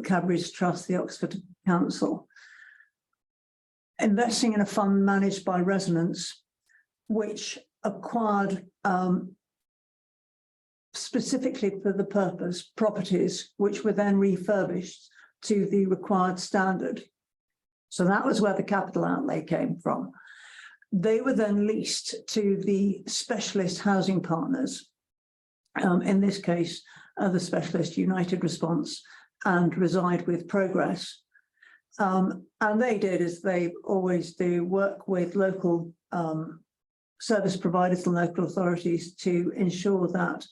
Cadbury's Trust, the Oxford Council. Investing in a fund managed by residents, which acquired specifically for the purpose properties, which were then refurbished to the required standard. So that was where the capital outlay came from. They were then leased to the specialist housing partners, in this case, the Specialist United Response and Reside with Progress. And they did, as they always do, work with local service providers and local authorities to ensure that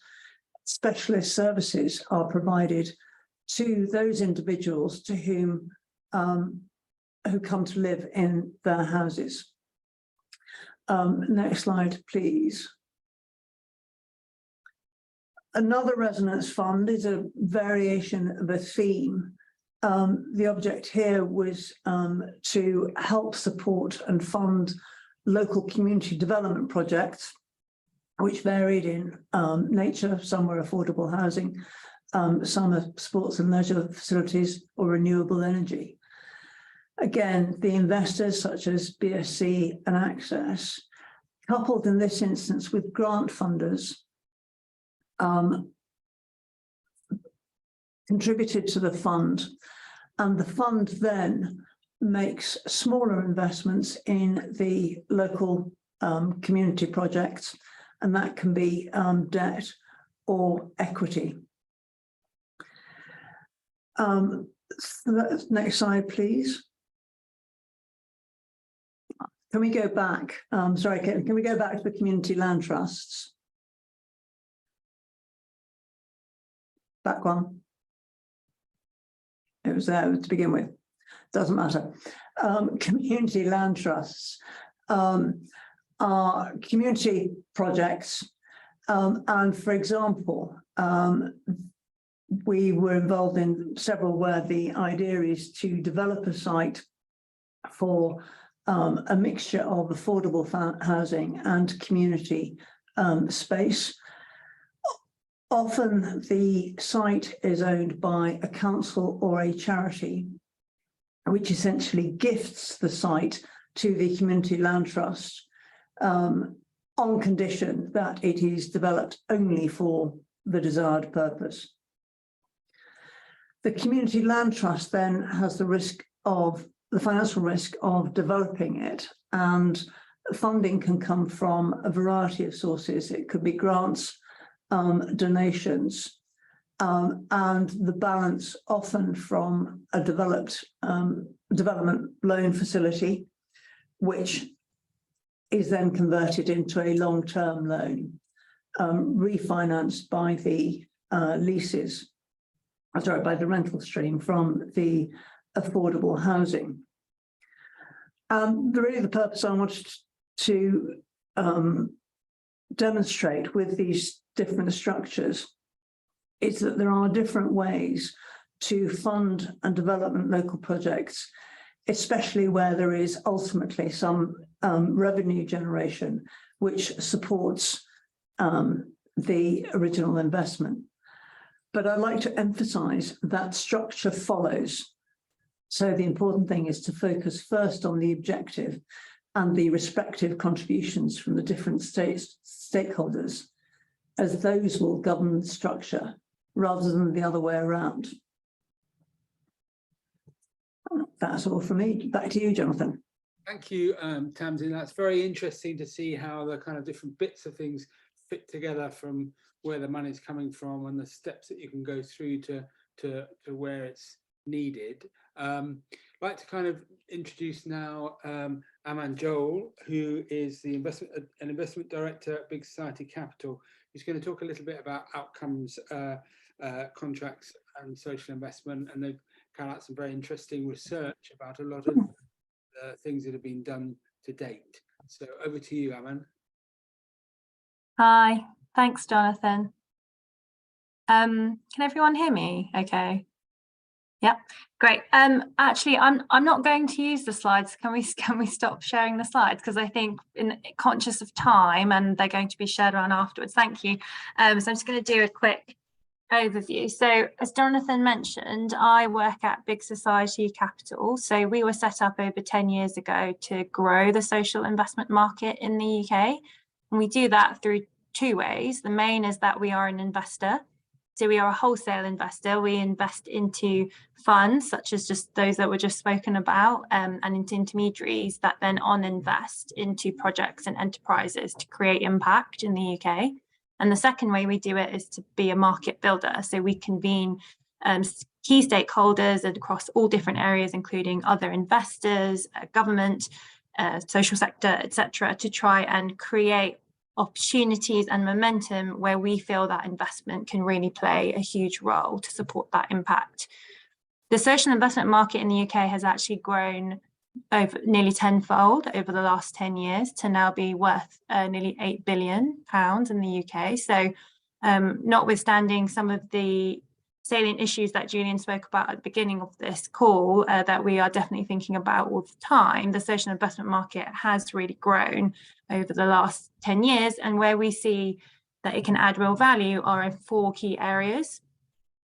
specialist services are provided to those individuals to whom who come to live in their houses. Next slide, please. Another resonance fund is a variation of a theme. The object here was to help support and fund local community development projects, which varied in nature. Some were affordable housing, some are sports and leisure facilities or renewable energy. Again, the investors such as BSC and Access, coupled in this instance with grant funders, contributed to the fund, and the fund then makes smaller investments in the local community projects, and that can be debt or equity. Next slide, please. Can we go back? Sorry, can we go back to the community land trusts? Back one. It was there to begin with. Doesn't matter. Community land trusts are community projects. And for example, we were involved in several where the idea is to develop a site for a mixture of affordable housing and community space. Often the site is owned by a council or a charity, which essentially gifts the site to the Community Land Trust on condition that it is developed only for the desired purpose. The Community Land Trust then has the financial risk of developing it, and funding can come from a variety of sources. It could be grants, donations, and the balance often from a development loan facility, which is then converted into a long-term loan, refinanced by the by the rental stream from the affordable housing. Really the purpose I wanted to demonstrate with these different structures is that there are different ways to fund and develop local projects, especially where there is ultimately some revenue generation which supports the original investment. But I'd like to emphasize that structure follows. So the important thing is to focus first on the objective and the respective contributions from the different stakeholders, as those will govern the structure rather than the other way around. That's all from me. Back to you, Jonathan. Thank you, Tamsin. That's very interesting to see how the kind of different bits of things fit together, from where the money's coming from and the steps that you can go through to where it's needed. I'd like to kind of introduce now Aman Johal, who is an investment director at Big Society Capital. He's going to talk a little bit about outcomes, contracts and social investment, and they've kind of had some very interesting research about a lot of things that have been done to date. So over to you, Aman. Hi, thanks, Jonathan. Can everyone hear me okay? Yeah, great. Actually, I'm not going to use the slides. Can we stop sharing the slides? Because I think, conscious of time, and they're going to be shared around afterwards. Thank you. So I'm just going to do a quick overview. So as Jonathan mentioned, I work at Big Society Capital. So we were set up over 10 years ago to grow the social investment market in the UK. And we do that through two ways. The main is that we are an investor. So we are a wholesale investor. We invest into funds such as just those that were just spoken about, and into intermediaries that then invest into projects and enterprises to create impact in the UK. And the second way we do it is to be a market builder. So we convene key stakeholders across all different areas, including other investors, government, social sector, etc., to try and create opportunities and momentum where we feel that investment can really play a huge role to support that impact. The social investment market in the UK has actually grown over nearly tenfold over the last 10 years to now be worth nearly £8 billion in the UK. So notwithstanding some of the salient issues that Julian spoke about at the beginning of this call that we are definitely thinking about all the time, the social investment market has really grown over the last 10 years. And where we see that it can add real value are in four key areas.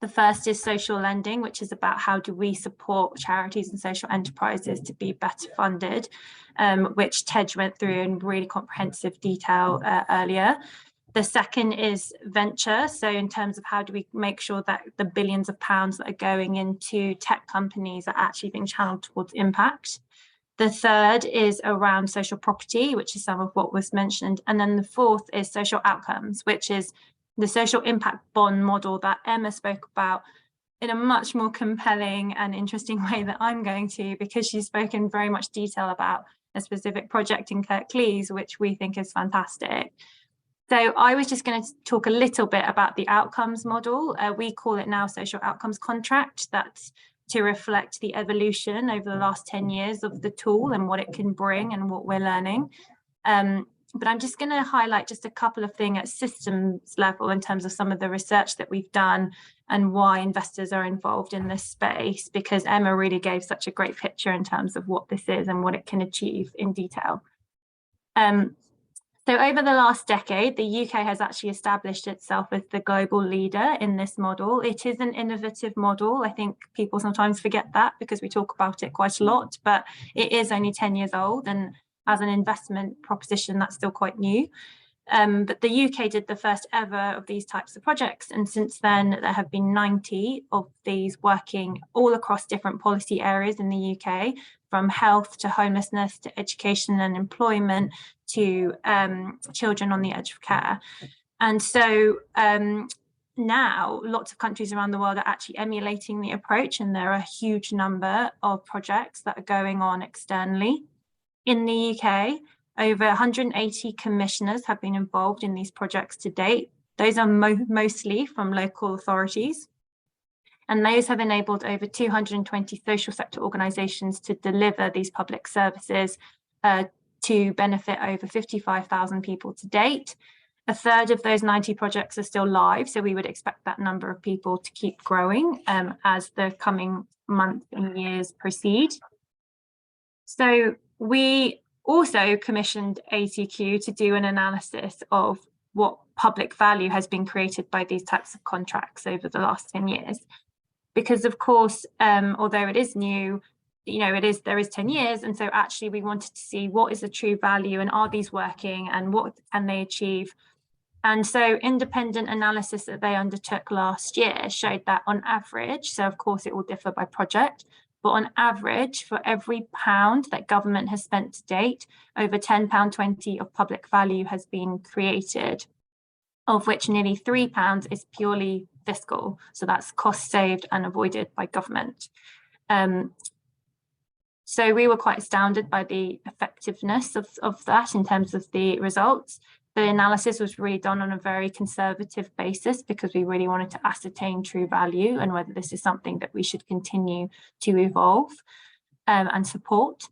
The first is social lending, which is about how do we support charities and social enterprises to be better funded, which Tej went through in really comprehensive detail earlier. The second is venture. So in terms of how do we make sure that the billions of pounds that are going into tech companies are actually being channeled towards impact. The third is around social property, which is some of what was mentioned. And then the fourth is social outcomes, which is the social impact bond model that Emma spoke about in a much more compelling and interesting way that I'm going to, because she's spoken very much detail about a specific project in Kirklees, which we think is fantastic. So I was just going to talk a little bit about the outcomes model. We call it now social outcomes contract. That's to reflect the evolution over the last 10 years of the tool and what it can bring and what we're learning. But I'm just going to highlight just a couple of things at systems level in terms of some of the research that we've done and why investors are involved in this space, because Emma really gave such a great picture in terms of what this is and what it can achieve in detail. So over the last decade, the UK has actually established itself as the global leader in this model. It is an innovative model. I think people sometimes forget that because we talk about it quite a lot, but it is only 10 years old, and as an investment proposition, that's still quite new. But the UK did the first ever of these types of projects, and since then there have been 90 of these working all across different policy areas in the UK, from health to homelessness to education and employment to children on the edge of care. And so now lots of countries around the world are actually emulating the approach, and there are a huge number of projects that are going on externally. In the UK, over 180 commissioners have been involved in these projects to date. Those are mostly from local authorities. And those have enabled over 220 social sector organisations to deliver these public services to benefit over 55,000 people to date. A third of those 90 projects are still live, so we would expect that number of people to keep growing as the coming months and years proceed. So we also commissioned ATQ to do an analysis of what public value has been created by these types of contracts over the last 10 years. Because of course, although it is new, there is 10 years. And so actually we wanted to see what is the true value, and are these working, and what can they achieve? And so independent analysis that they undertook last year showed that on average, so of course it will differ by project, but on average, for every pound that government has spent to date, over £10.20 of public value has been created, of which nearly £3 is purely fiscal. So that's cost saved and avoided by government. So we were quite astounded by the effectiveness of that in terms of the results. The analysis was really done on a very conservative basis because we really wanted to ascertain true value and whether this is something that we should continue to evolve and support.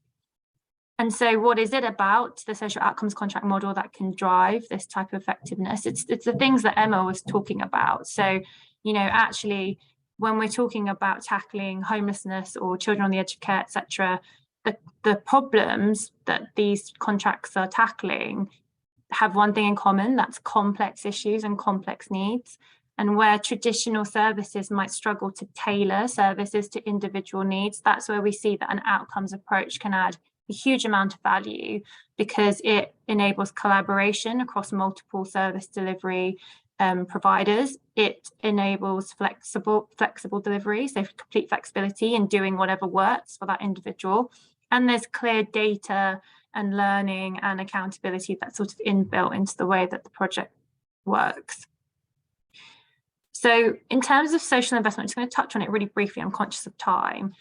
And so what is it about the social outcomes contract model that can drive this type of effectiveness? It's the things that Emma was talking about. So, actually, when we're talking about tackling homelessness or children on the edge of care, etc., the problems that these contracts are tackling have one thing in common, that's complex issues and complex needs. And where traditional services might struggle to tailor services to individual needs, that's where we see that an outcomes approach can add a huge amount of value, because it enables collaboration across multiple service delivery providers. It enables flexible delivery, so complete flexibility in doing whatever works for that individual. And there's clear data and learning and accountability that's sort of inbuilt into the way that the project works. So in terms of social investment, I'm just going to touch on it really briefly. I'm conscious of time.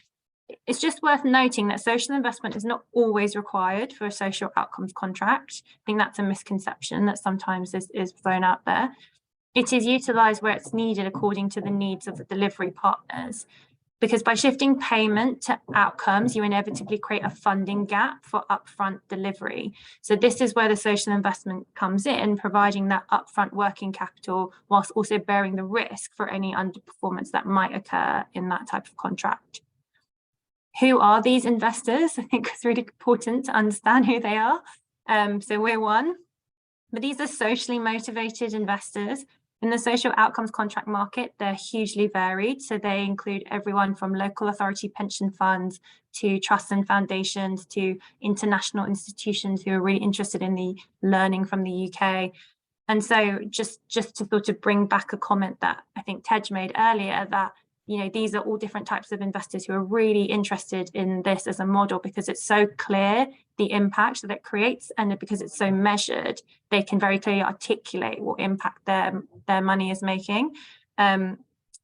It's just worth noting that social investment is not always required for a social outcomes contract. I think that's a misconception that sometimes is thrown out there. It is utilised where it's needed according to the needs of the delivery partners, because by shifting payment to outcomes, you inevitably create a funding gap for upfront delivery. So this is where the social investment comes in, providing that upfront working capital whilst also bearing the risk for any underperformance that might occur in that type of contract. Who are these investors? I think it's really important to understand who they are. So we're one, but these are socially motivated investors. In the social outcomes contract market, they're hugely varied. So they include everyone from local authority pension funds to trusts and foundations to international institutions who are really interested in the learning from the UK. And so just to sort of bring back a comment that I think Tej made earlier, that these are all different types of investors who are really interested in this as a model, because it's so clear the impact that it creates, and because it's so measured, they can very clearly articulate what impact their money is making,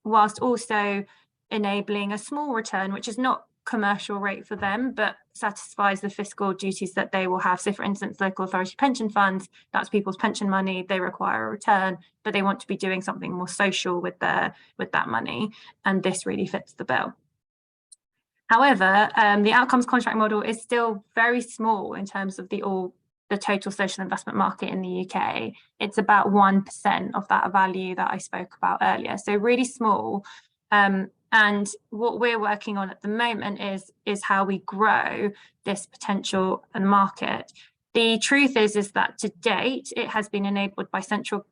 whilst also enabling a small return, which is not commercial rate for them, but satisfies the fiscal duties that they will have. So for instance, local authority pension funds, that's people's pension money, they require a return, but they want to be doing something more social with that money, and this really fits the bill. However, the outcomes contract model is still very small in terms of the total social investment market in the UK. It's about 1% of that value that I spoke about earlier, so really small. And what we're working on at the moment is how we grow this potential market. The truth is that to date, it has been enabled by central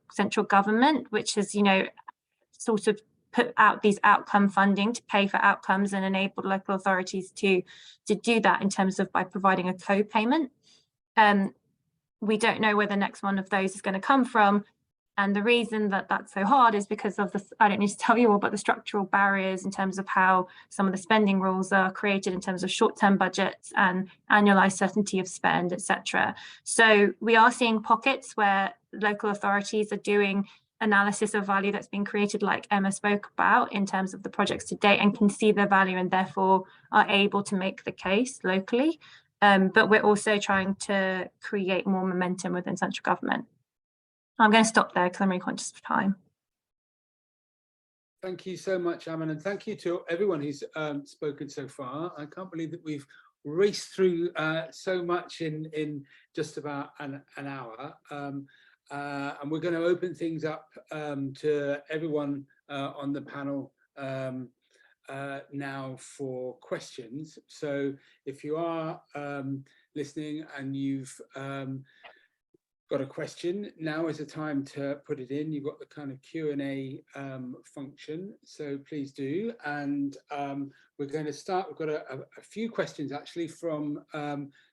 government, which has, sort of put out these outcome funding to pay for outcomes and enabled local authorities to do that in terms of by providing a co-payment. We don't know where the next one of those is going to come from. And the reason that that's so hard is because of I don't need to tell you all, but the structural barriers in terms of how some of the spending rules are created in terms of short-term budgets and annualized certainty of spend, etc. So we are seeing pockets where local authorities are doing analysis of value that's been created, like Emma spoke about, in terms of the projects to date, and can see their value and therefore are able to make the case locally. But we're also trying to create more momentum within central government. I'm going to stop there because I'm really conscious of time. Thank you so much, Aman, and thank you to everyone who's spoken so far. I can't believe that we've raced through so much in just about an hour. And we're going to open things up to everyone on the panel now for questions. So if you are listening and you've got a question, now is the time to put it in. You've got the kind of Q&A function, so please do. And we're going to start. We've got a few questions actually from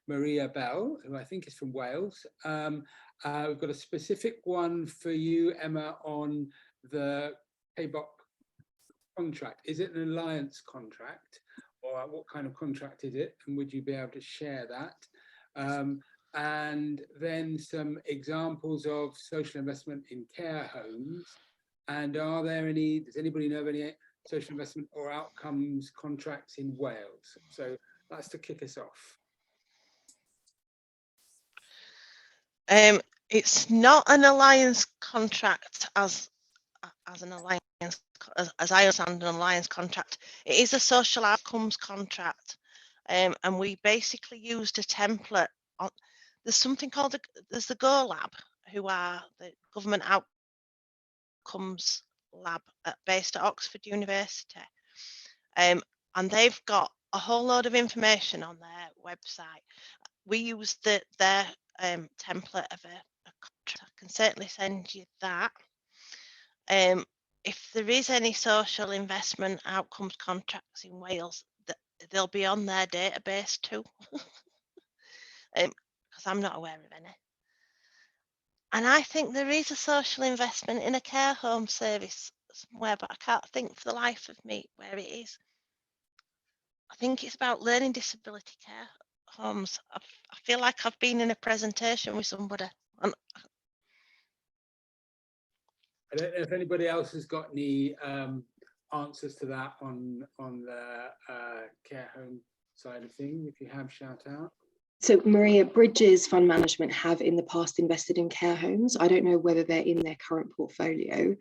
Maria Bell, who I think is from Wales. We've got a specific one for you, Emma, on the PayBox contract. Is it an alliance contract, or what kind of contract is it? And would you be able to share that? And then some examples of social investment in care homes. And are there any, does anybody know of any social investment or outcomes contracts in Wales? So that's to kick us off. It's not an alliance contract as an alliance, as I understand an alliance contract. It is a social outcomes contract, and we basically used a template. There's something called there's the Go Lab, who are the government outcomes lab based at Oxford University, and they've got a whole load of information on their website. We used their template of a contract. I can certainly send you that. If there is any social investment outcomes contracts in Wales, they'll be on their database too. Because I'm not aware of any. And I think there is a social investment in a care home service somewhere, but I can't think for the life of me where it is. I think it's about learning disability care homes. I feel like I've been in a presentation with somebody. I don't know if anybody else has got any answers to that on the care home side of things. If you have, shout out. So Maria, Bridges Fund Management have in the past invested in care homes. I don't know whether they're in their current portfolio.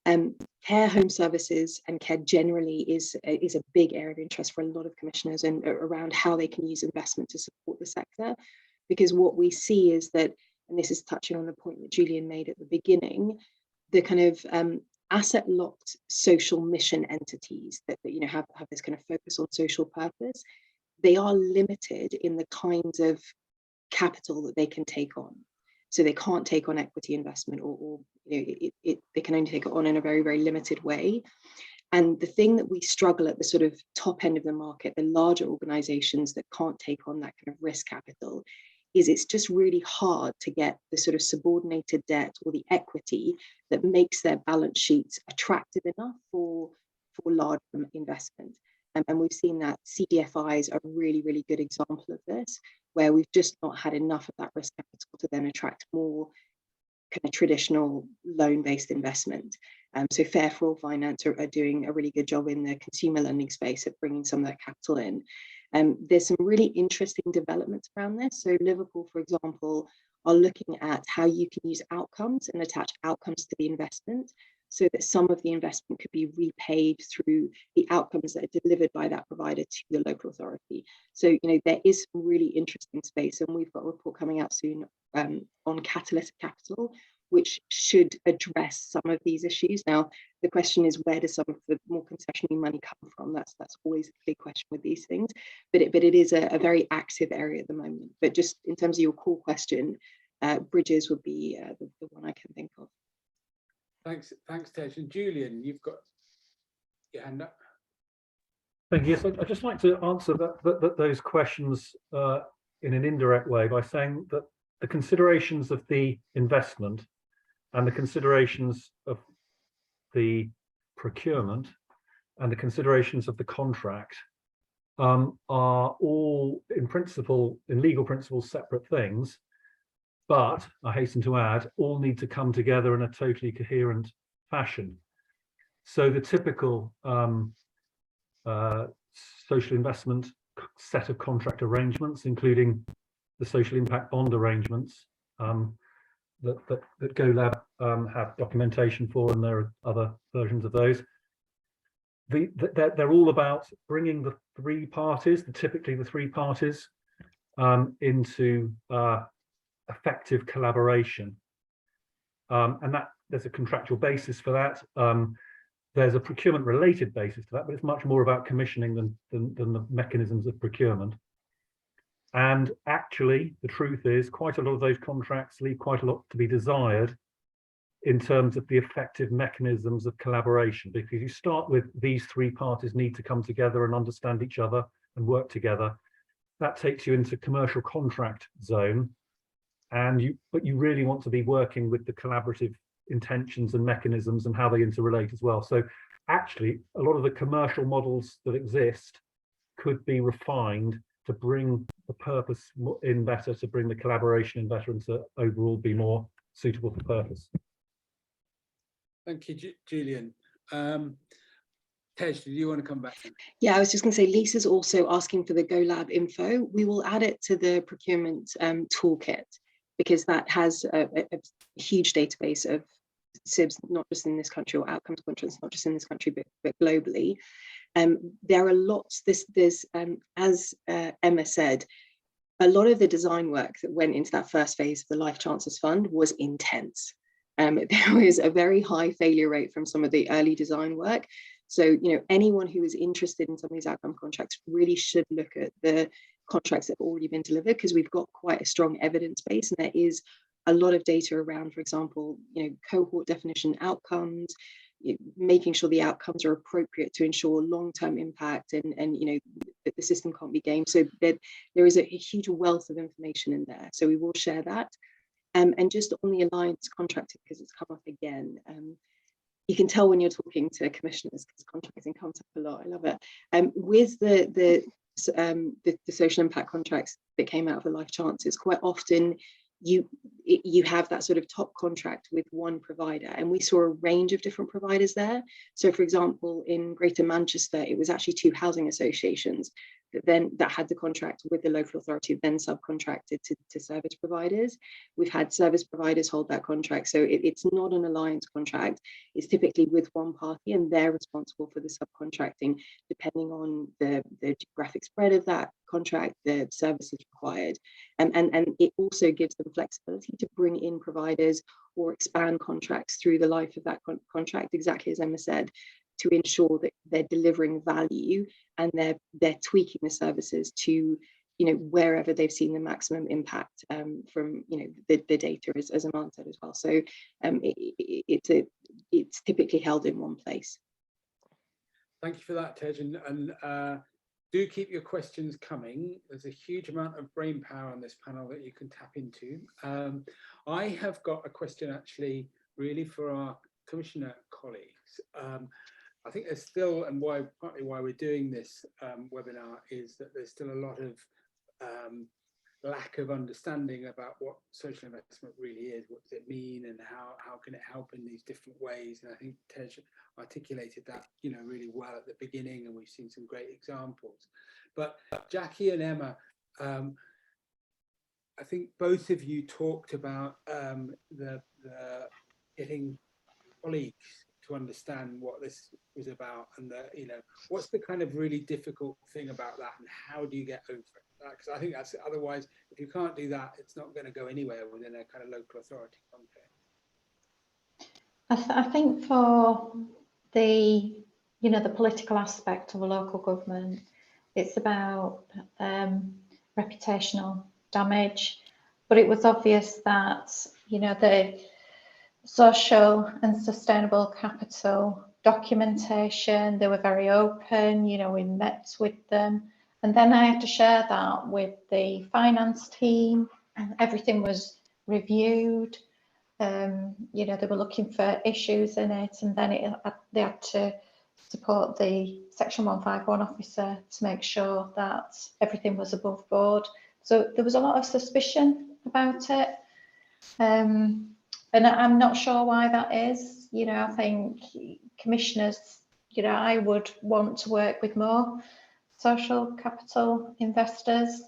Care home services and care generally is a big area of interest for a lot of commissioners, and around how they can use investment to support the sector. Because what we see is that, and this is touching on the point that Julian made at the beginning, the kind of asset locked social mission entities that have this kind of focus on social purpose, they are limited in the kinds of capital that they can take on. So they can't take on equity investment, or they can only take it on in a very, very limited way. And the thing that we struggle at the sort of top end of the market, the larger organizations that can't take on that kind of risk capital, is it's just really hard to get the sort of subordinated debt or the equity that makes their balance sheets attractive enough for large investment. And we've seen that CDFIs are a really, really good example of this, where we've just not had enough of that risk capital to then attract more kind of traditional loan-based investment. So Fair for All Finance are doing a really good job in the consumer lending space at bringing some of that capital in. There's some really interesting developments around this. So Liverpool, for example, are looking at how you can use outcomes and attach outcomes to the investment, so that some of the investment could be repaid through the outcomes that are delivered by that provider to the local authority. So, there is some really interesting space, and we've got a report coming out soon on catalytic capital, which should address some of these issues. Now, the question is, where does some of the more concessionary money come from? That's always a big question with these things, but it is a very active area at the moment. But just in terms of your core question, bridges would be the one I can think of. Thanks, Tej. And Julian, you've got your hand up. Thank you. Yes, I'd just like to answer those questions in an indirect way by saying that the considerations of the investment and the considerations of the procurement and the considerations of the contract are all in legal principles, separate things, but I hasten to add, all need to come together in a totally coherent fashion. So the typical social investment set of contract arrangements, including the social impact bond arrangements that GoLab have documentation for, and there are other versions of those. They're all about bringing the three parties, typically the three parties, into effective collaboration, and that there's a contractual basis for that. There's a procurement related basis to that, but it's much more about commissioning than the mechanisms of procurement. And actually, the truth is, quite a lot of those contracts leave quite a lot to be desired in terms of the effective mechanisms of collaboration, because you start with these three parties need to come together and understand each other and work together. That takes you into commercial contract zone, but you really want to be working with the collaborative intentions and mechanisms and how they interrelate as well. So actually, a lot of the commercial models that exist could be refined to bring the purpose in better, to bring the collaboration in better, and to overall be more suitable for purpose. Thank you, Julian. Tej, do you want to come back then? Yeah, I was just going to say, Lisa's also asking for the GoLab info. We will add it to the procurement toolkit, because that has a huge database of SIBs, not just in this country, or outcomes contracts, not just in this country, but globally. There are lots, there's as Emma said, a lot of the design work that went into that first phase of the Life Chances Fund was intense. There was a very high failure rate from some of the early design work. So, anyone who is interested in some of these outcome contracts really should look at the contracts that have already been delivered, because we've got quite a strong evidence base, and there is a lot of data around, for example, cohort definition outcomes, making sure the outcomes are appropriate to ensure long-term impact, and that the system can't be gamed. So there is a huge wealth of information in there. So we will share that. And just on the alliance contracting, because it's come up again, you can tell when you're talking to commissioners, because contracting comes up a lot. I love it. With the social impact contracts that came out of the Life Chances, quite often you have that sort of top contract with one provider, and we saw a range of different providers there. So, for example, in Greater Manchester, it was actually two housing associations that had the contract with the local authority, then subcontracted to service providers. We've had service providers hold that contract, so it's not an alliance contract. It's typically with one party, and they're responsible for the subcontracting, depending on the geographic spread of that contract, the services required, and it also gives them flexibility to bring in providers or expand contracts through the life of that contract, exactly as Emma said, to ensure that they're delivering value and they're tweaking the services to wherever they've seen the maximum impact from the data, as Aman said as well. So it's typically held in one place. Thank you for that, Tej, and do keep your questions coming. There's a huge amount of brain power on this panel that you can tap into. I have got a question actually really for our commissioner colleagues. I think there's still, and partly why we're doing this webinar, is that there's still a lot of lack of understanding about what social investment really is. What does it mean, and how can it help in these different ways? And I think Tej articulated that really well at the beginning, and we've seen some great examples. But Jacqui and Emma, I think both of you talked about the getting colleagues to understand what this was about, and what's the kind of really difficult thing about that, and how do you get over it? Because I think that's, otherwise, if you can't do that, it's not going to go anywhere within a kind of local authority context. I think for the, the political aspect of a local government, it's about reputational damage. But it was obvious that, the social and sustainable capital documentation, they were very open, we met with them. And then I had to share that with the finance team, and everything was reviewed. They were looking for issues in it, and then they had to support the Section 151 officer to make sure that everything was above board. So there was a lot of suspicion about it. And I'm not sure why that is. I think commissioners, I would want to work with more social capital investors,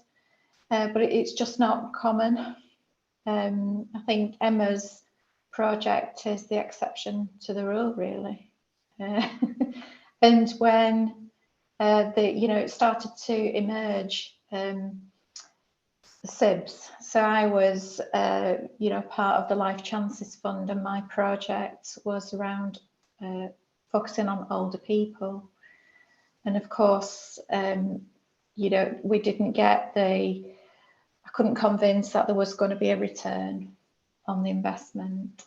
but it's just not common. I think Emma's project is the exception to the rule, really. And when it started to emerge, SIBs. So I was, part of the Life Chances Fund, and my project was around focusing on older people. And of course, we didn't get I couldn't convince that there was going to be a return on the investment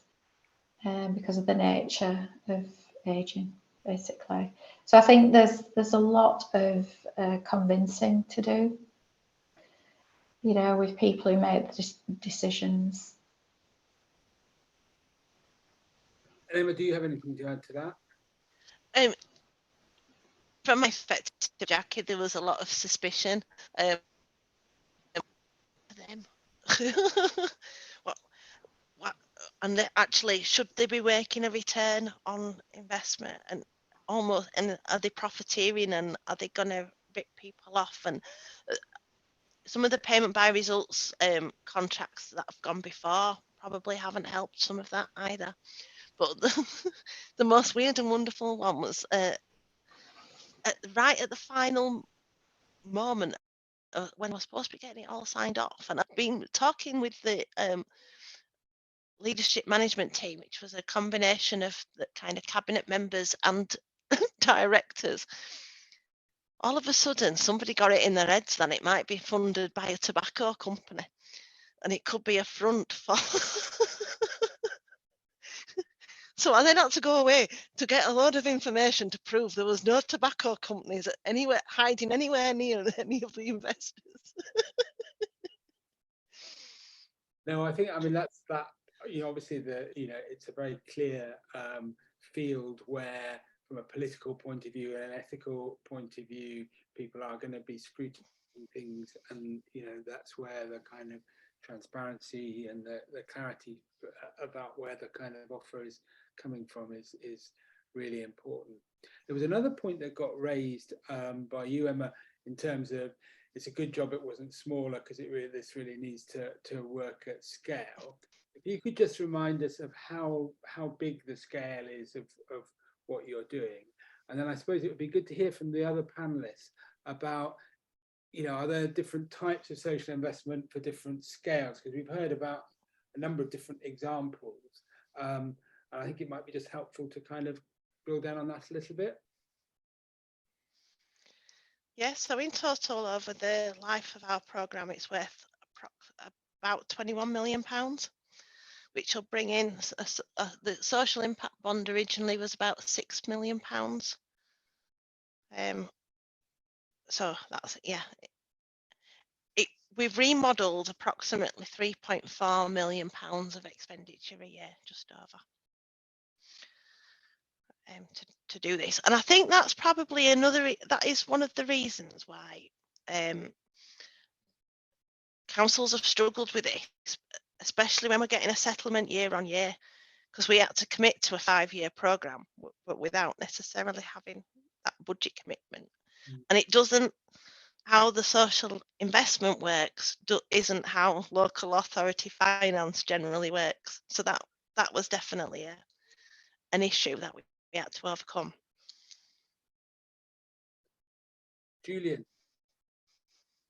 because of the nature of ageing, basically. So I think there's a lot of convincing to do, with people who make the decisions. Emma, do you have anything to add to that? From my perspective, Jacqui, there was a lot of suspicion. Them. And actually, should they be making a return on investment, and are they profiteering, and are they going to rip people off? And some of the payment by results contracts that have gone before probably haven't helped some of that either. But the most weird and wonderful one was right at the final moment when we're supposed to be getting it all signed off. And I've been talking with the leadership management team, which was a combination of the kind of cabinet members and directors. All of a sudden, somebody got it in their heads that it might be funded by a tobacco company, and it could be a front for. So I then had to go away to get a load of information to prove there was no tobacco companies anywhere hiding anywhere near any of the investors. No, I mean that's that. Obviously it's a very clear field where, from a political point of view and an ethical point of view, people are going to be scrutinizing things, and that's where the kind of transparency and the clarity about where the kind of offer is coming from is really important. There was another point that got raised by you, Emma, in terms of it's a good job it wasn't smaller, because this really needs to work at scale. If you could just remind us of how big the scale is of what you're doing, and then I suppose it would be good to hear from the other panelists about, are there different types of social investment for different scales? Because we've heard about a number of different examples, and I think it might be just helpful to kind of drill down on that a little bit. Yes, so in total, over the life of our programme, it's worth about £21 million, which will bring in the social impact bond originally was about £6 million. So that's, yeah. We've remodelled approximately £3.4 million of expenditure a year, just over, to do this. And I think that's probably that is one of the reasons why councils have struggled with this, especially when we're getting a settlement year on year, because we had to commit to a 5-year programme, but without necessarily having that budget commitment. And it doesn't, how the social investment works isn't how local authority finance generally works. So that was definitely an issue that we had to overcome. Julian.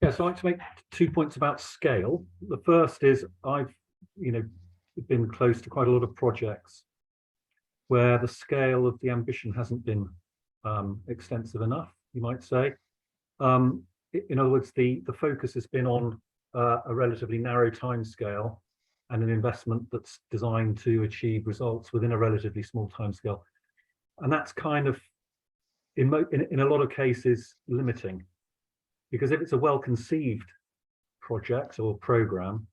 Yeah, so I'd like to make 2 points about scale. The first is I've been close to quite a lot of projects where the scale of the ambition hasn't been extensive enough, you might say. In other words, the focus has been on a relatively narrow time scale and an investment that's designed to achieve results within a relatively small time scale. And that's kind of, in a lot of cases, limiting. Because if it's a well-conceived project or program,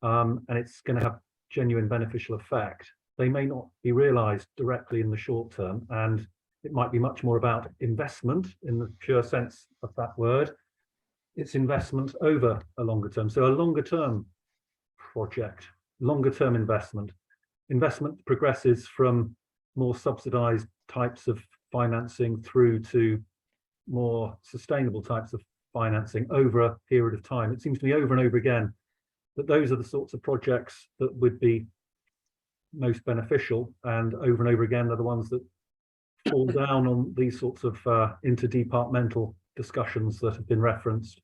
and it's going to have genuine beneficial effect, they may not be realized directly in the short term, and it might be much more about investment in the pure sense of that word. It's investment over a longer term. So a longer term project, longer term investment progresses from more subsidized types of financing through to more sustainable types of financing over a period of time. It seems to me over and over again that those are the sorts of projects that would be most beneficial, and over again are the ones that fall down on these sorts of interdepartmental discussions that have been referenced,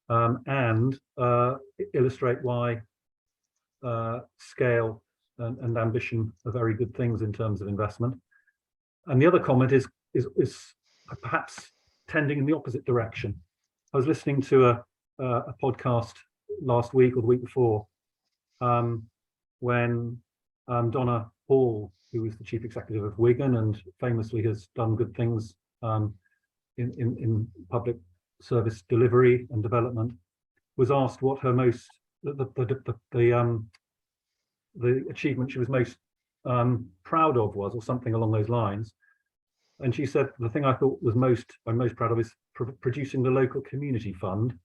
and illustrate why scale and ambition are very good things in terms of investment. And the other comment is perhaps tending in the opposite direction. I was listening to a podcast last week or the week before, when Donna Hall, who was the chief executive of Wigan and famously has done good things in public service delivery and development, was asked what her most the achievement she was most proud of was, or something along those lines. And she said, the thing I thought was I'm most proud of is producing the local community fund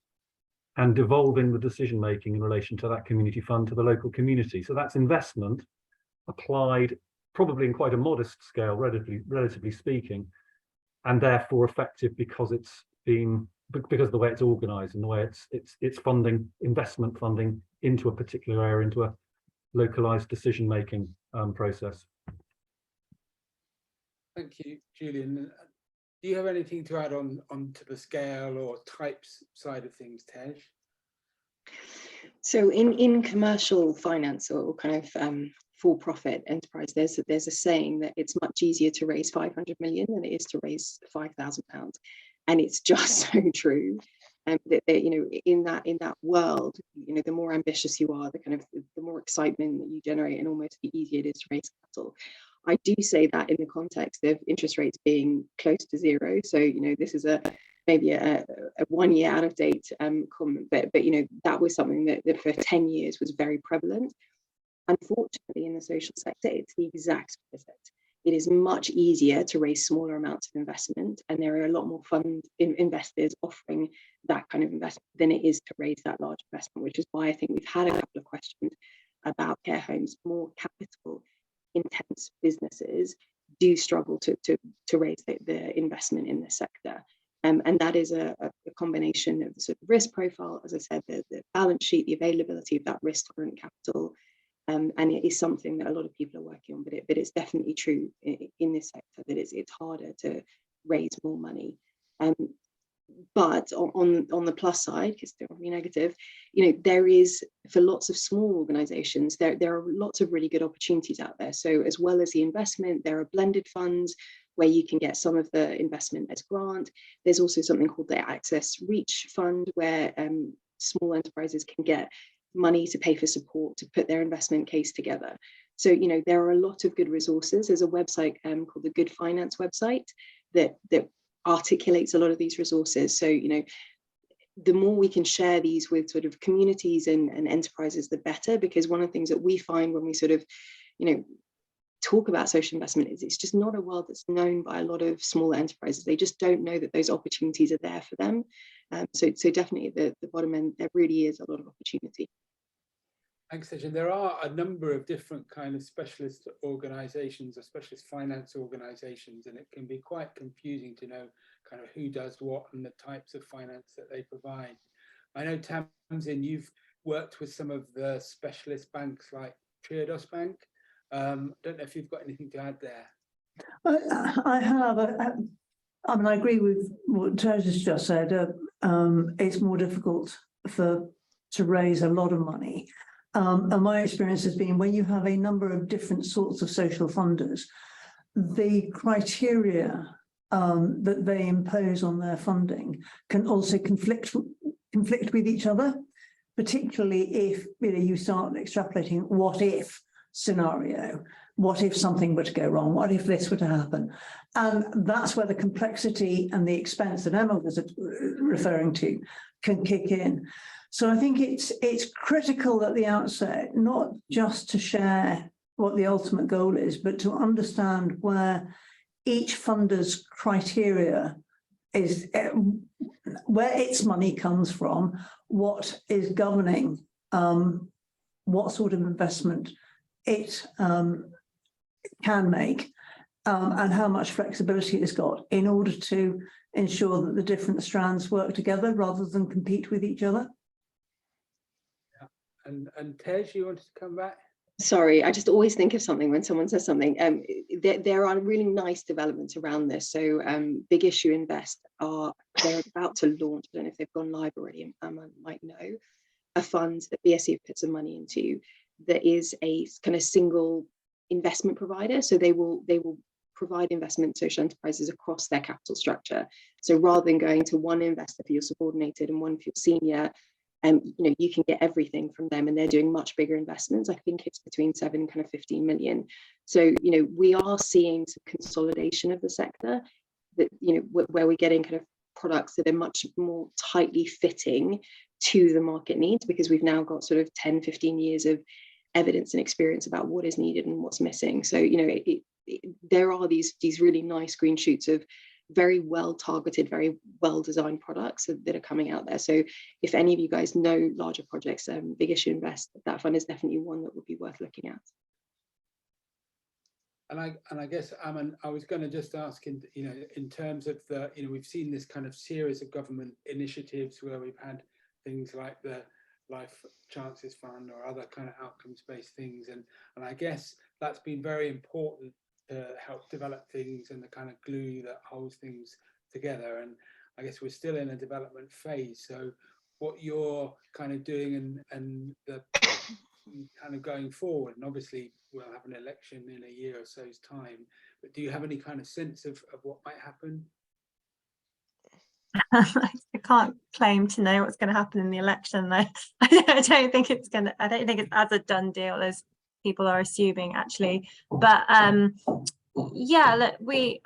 and devolving the decision making in relation to that community fund to the local community. So that's investment applied probably in quite a modest scale, relatively speaking, and therefore effective because of the way it's organized and the way it's funding, investment funding into a particular area, into a localized decision making process. Thank you, Julian. Do you have anything to add on to the scale or types side of things, Tej? So in commercial finance or kind of for-profit enterprise, there's a saying that it's much easier to raise 500 million than it is to raise £5,000, and it's just so true. That in that world, the more ambitious you are, the more excitement that you generate, and almost the easier it is to raise capital. I do say that in the context of interest rates being close to zero. So this is maybe a 1 year out of date comment, but that was something that for 10 years was very prevalent. Unfortunately, in the social sector, it's the exact opposite. It is much easier to raise smaller amounts of investment, and there are a lot more fund investors offering that kind of investment than it is to raise that large investment, which is why I think we've had a couple of questions about care homes. More capital intense businesses do struggle to raise the investment in this sector. And that is a combination of the sort of risk profile, as I said, the balance sheet, the availability of that risk tolerant capital. And it is something that a lot of people are working on, but it's definitely true in this sector that it's harder to raise more money. But on the plus side, because there will be negative, there is, for lots of small organisations, there are lots of really good opportunities out there. So as well as the investment, there are blended funds where you can get some of the investment as grant. There's also something called the Access Reach Fund, where small enterprises can get money to pay for support to put their investment case together. So there are a lot of good resources. There's a website called the Good Finance website that articulates a lot of these resources. So the more we can share these with sort of communities and enterprises, the better, because one of the things that we find when we sort of talk about social investment is it's just not a world that's known by a lot of smaller enterprises. They just don't know that those opportunities are there for them. So definitely at the bottom end, there really is a lot of opportunity. Thanks, Tej. And there are a number of different kind of specialist organisations or specialist finance organisations, and it can be quite confusing to know kind of who does what and the types of finance that they provide. I know, Tamsin, you've worked with some of the specialist banks like Triodos Bank. Don't know if you've got anything to add there. I have. I mean, I agree with what Tej has just said. It's more difficult to raise a lot of money. And my experience has been when you have a number of different sorts of social funders, the criteria that they impose on their funding can also conflict with each other, particularly if you start extrapolating what if scenario. What if something were to go wrong? What if this were to happen? And that's where the complexity and the expense that Emma was referring to can kick in. So I think it's critical at the outset, not just to share what the ultimate goal is, but to understand where each funder's criteria is, where its money comes from, what is governing what sort of investment it can make, and how much flexibility it's got in order to ensure that the different strands work together rather than compete with each other. Yeah. And Tej, you wanted to come back? Sorry, I just always think of something when someone says something. There are really nice developments around this. So Big Issue Invest they're about to launch, I don't know if they've gone live already, Aman might know, a fund that BSE have put some money into that is a kind of single investment provider. So they will provide investment social enterprises across their capital structure. So rather than going to one investor for your subordinated and one for your senior, you can get everything from them, and they're doing much bigger investments. I think it's between 7 and kind of 15 million. So we are seeing some consolidation of the sector, that where we're getting kind of products that are much more tightly fitting to the market needs, because we've now got sort of 10-15 years of evidence and experience about what is needed and what's missing. So there are these really nice green shoots of very well targeted, very well designed products that are coming out there. So if any of you guys know larger projects, Big Issue Invest, that fund is definitely one that would be worth looking at. And I guess, Aman, I was going to just ask in terms of the, we've seen this kind of series of government initiatives where we've had things like the Life Chances Fund or other kind of outcomes-based things, and I guess that's been very important to help develop things and the kind of glue that holds things together. And I guess we're still in a development phase. So what you're kind of doing and the kind of going forward, and obviously we'll have an election in a year or so's time, but do you have any kind of sense of what might happen? I can't claim to know what's going to happen in the election, though. I don't think it's as a done deal as people are assuming, actually. But yeah, look, we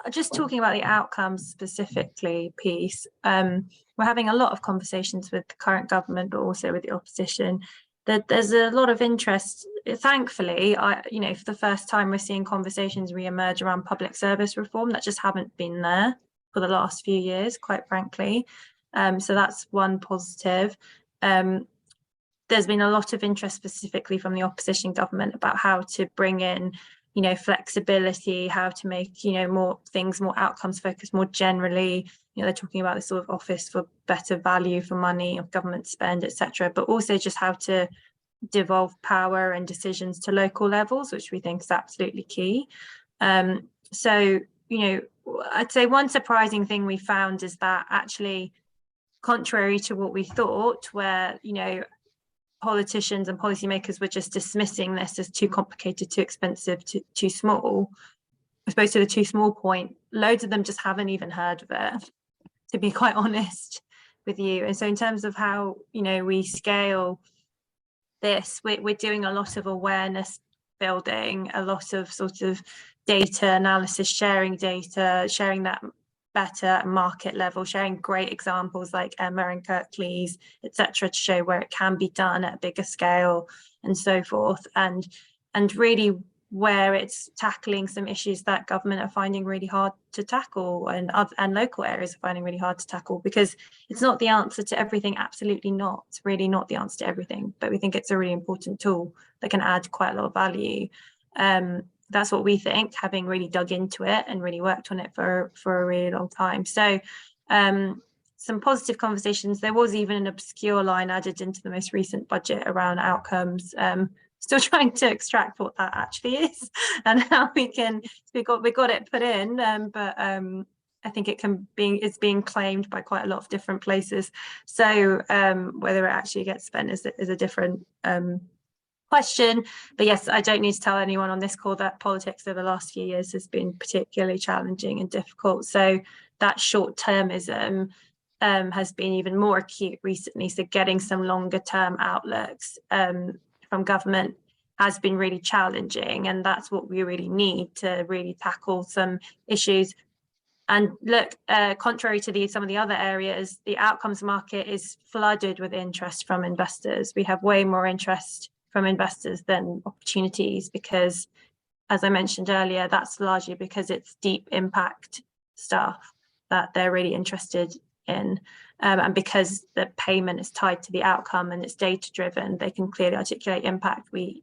just talking about the outcomes specifically piece. We're having a lot of conversations with the current government, but also with the opposition. There's a lot of interest. Thankfully, for the first time, we're seeing conversations re-emerge around public service reform that just haven't been there for the last few years, quite frankly. So that's one positive. There's been a lot of interest specifically from the opposition government about how to bring in, flexibility, how to make, more things more outcomes focused more generally. They're talking about this sort of office for better value for money of government spend, etc., but also just how to devolve power and decisions to local levels, which we think is absolutely key. So, I'd say one surprising thing we found is that actually, contrary to what we thought, where, politicians and policymakers were just dismissing this as too complicated, too expensive, too small, I suppose to the too small point, loads of them just haven't even heard of it, to be quite honest with you. And so in terms of how, we scale this, we're doing a lot of awareness building, a lot of sort of data analysis, sharing data, sharing that better at market level, sharing great examples like Emma and Kirklees, etc., to show where it can be done at a bigger scale and so forth, and really where it's tackling some issues that government are finding really hard to tackle, and local areas are finding really hard to tackle, because it's not the answer to everything, absolutely not. It's really not the answer to everything, but we think it's a really important tool that can add quite a lot of value. That's what we think, having really dug into it and really worked on it for a really long time. So some positive conversations. There was even an obscure line added into the most recent budget around outcomes. Still trying to extract what that actually is and how we got it put in, but I think it's being claimed by quite a lot of different places. So whether it actually gets spent is a different question. But yes, I don't need to tell anyone on this call that politics over the last few years has been particularly challenging and difficult. So that short-termism has been even more acute recently. So getting some longer term outlooks from government has been really challenging, and that's what we really need to really tackle some issues. And look, contrary to some of the other areas, the outcomes market is flooded with interest from investors. We have way more interest from investors than opportunities because, as I mentioned earlier, that's largely because it's deep impact stuff that they're really interested in. And because the payment is tied to the outcome and it's data driven, they can clearly articulate impact. We've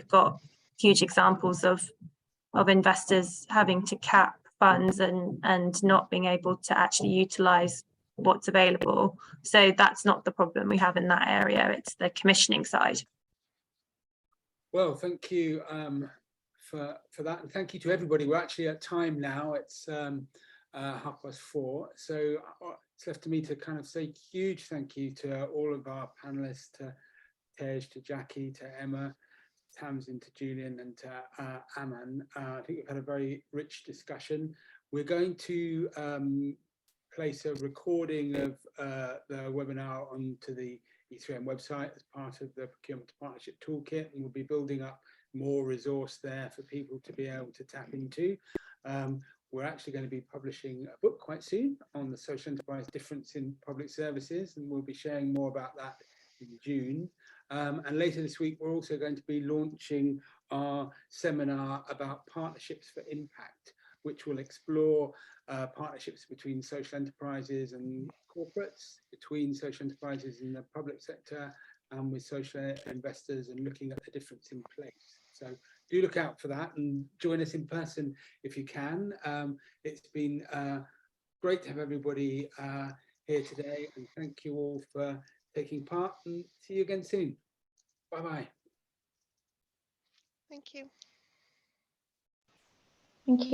got huge examples of investors having to cap funds and not being able to actually utilize what's available. So that's not the problem we have in that area. It's the commissioning side. Well, thank you for that, and thank you to everybody. We're actually at time now. It's 4:30, so it's left to me to kind of say huge thank you to all of our panelists, to Tej, to Jacqui, to Emma, Tamsin, to Julian, and to Aman. I think we've had a very rich discussion. We're going to place a recording of the webinar onto the E3M website as part of the Procurement to Partnership Toolkit, and we'll be building up more resource there for people to be able to tap into. We're actually going to be publishing a book quite soon on the social enterprise difference in public services, and we'll be sharing more about that in June. And later this week, we're also going to be launching our seminar about partnerships for impact, which will explore partnerships between social enterprises and corporates, between social enterprises in the public sector and with social investors, and looking at the difference in place. So do look out for that and join us in person if you can. It's been great to have everybody here today, and thank you all for taking part, and see you again soon. Bye-bye. Thank you. Thank you.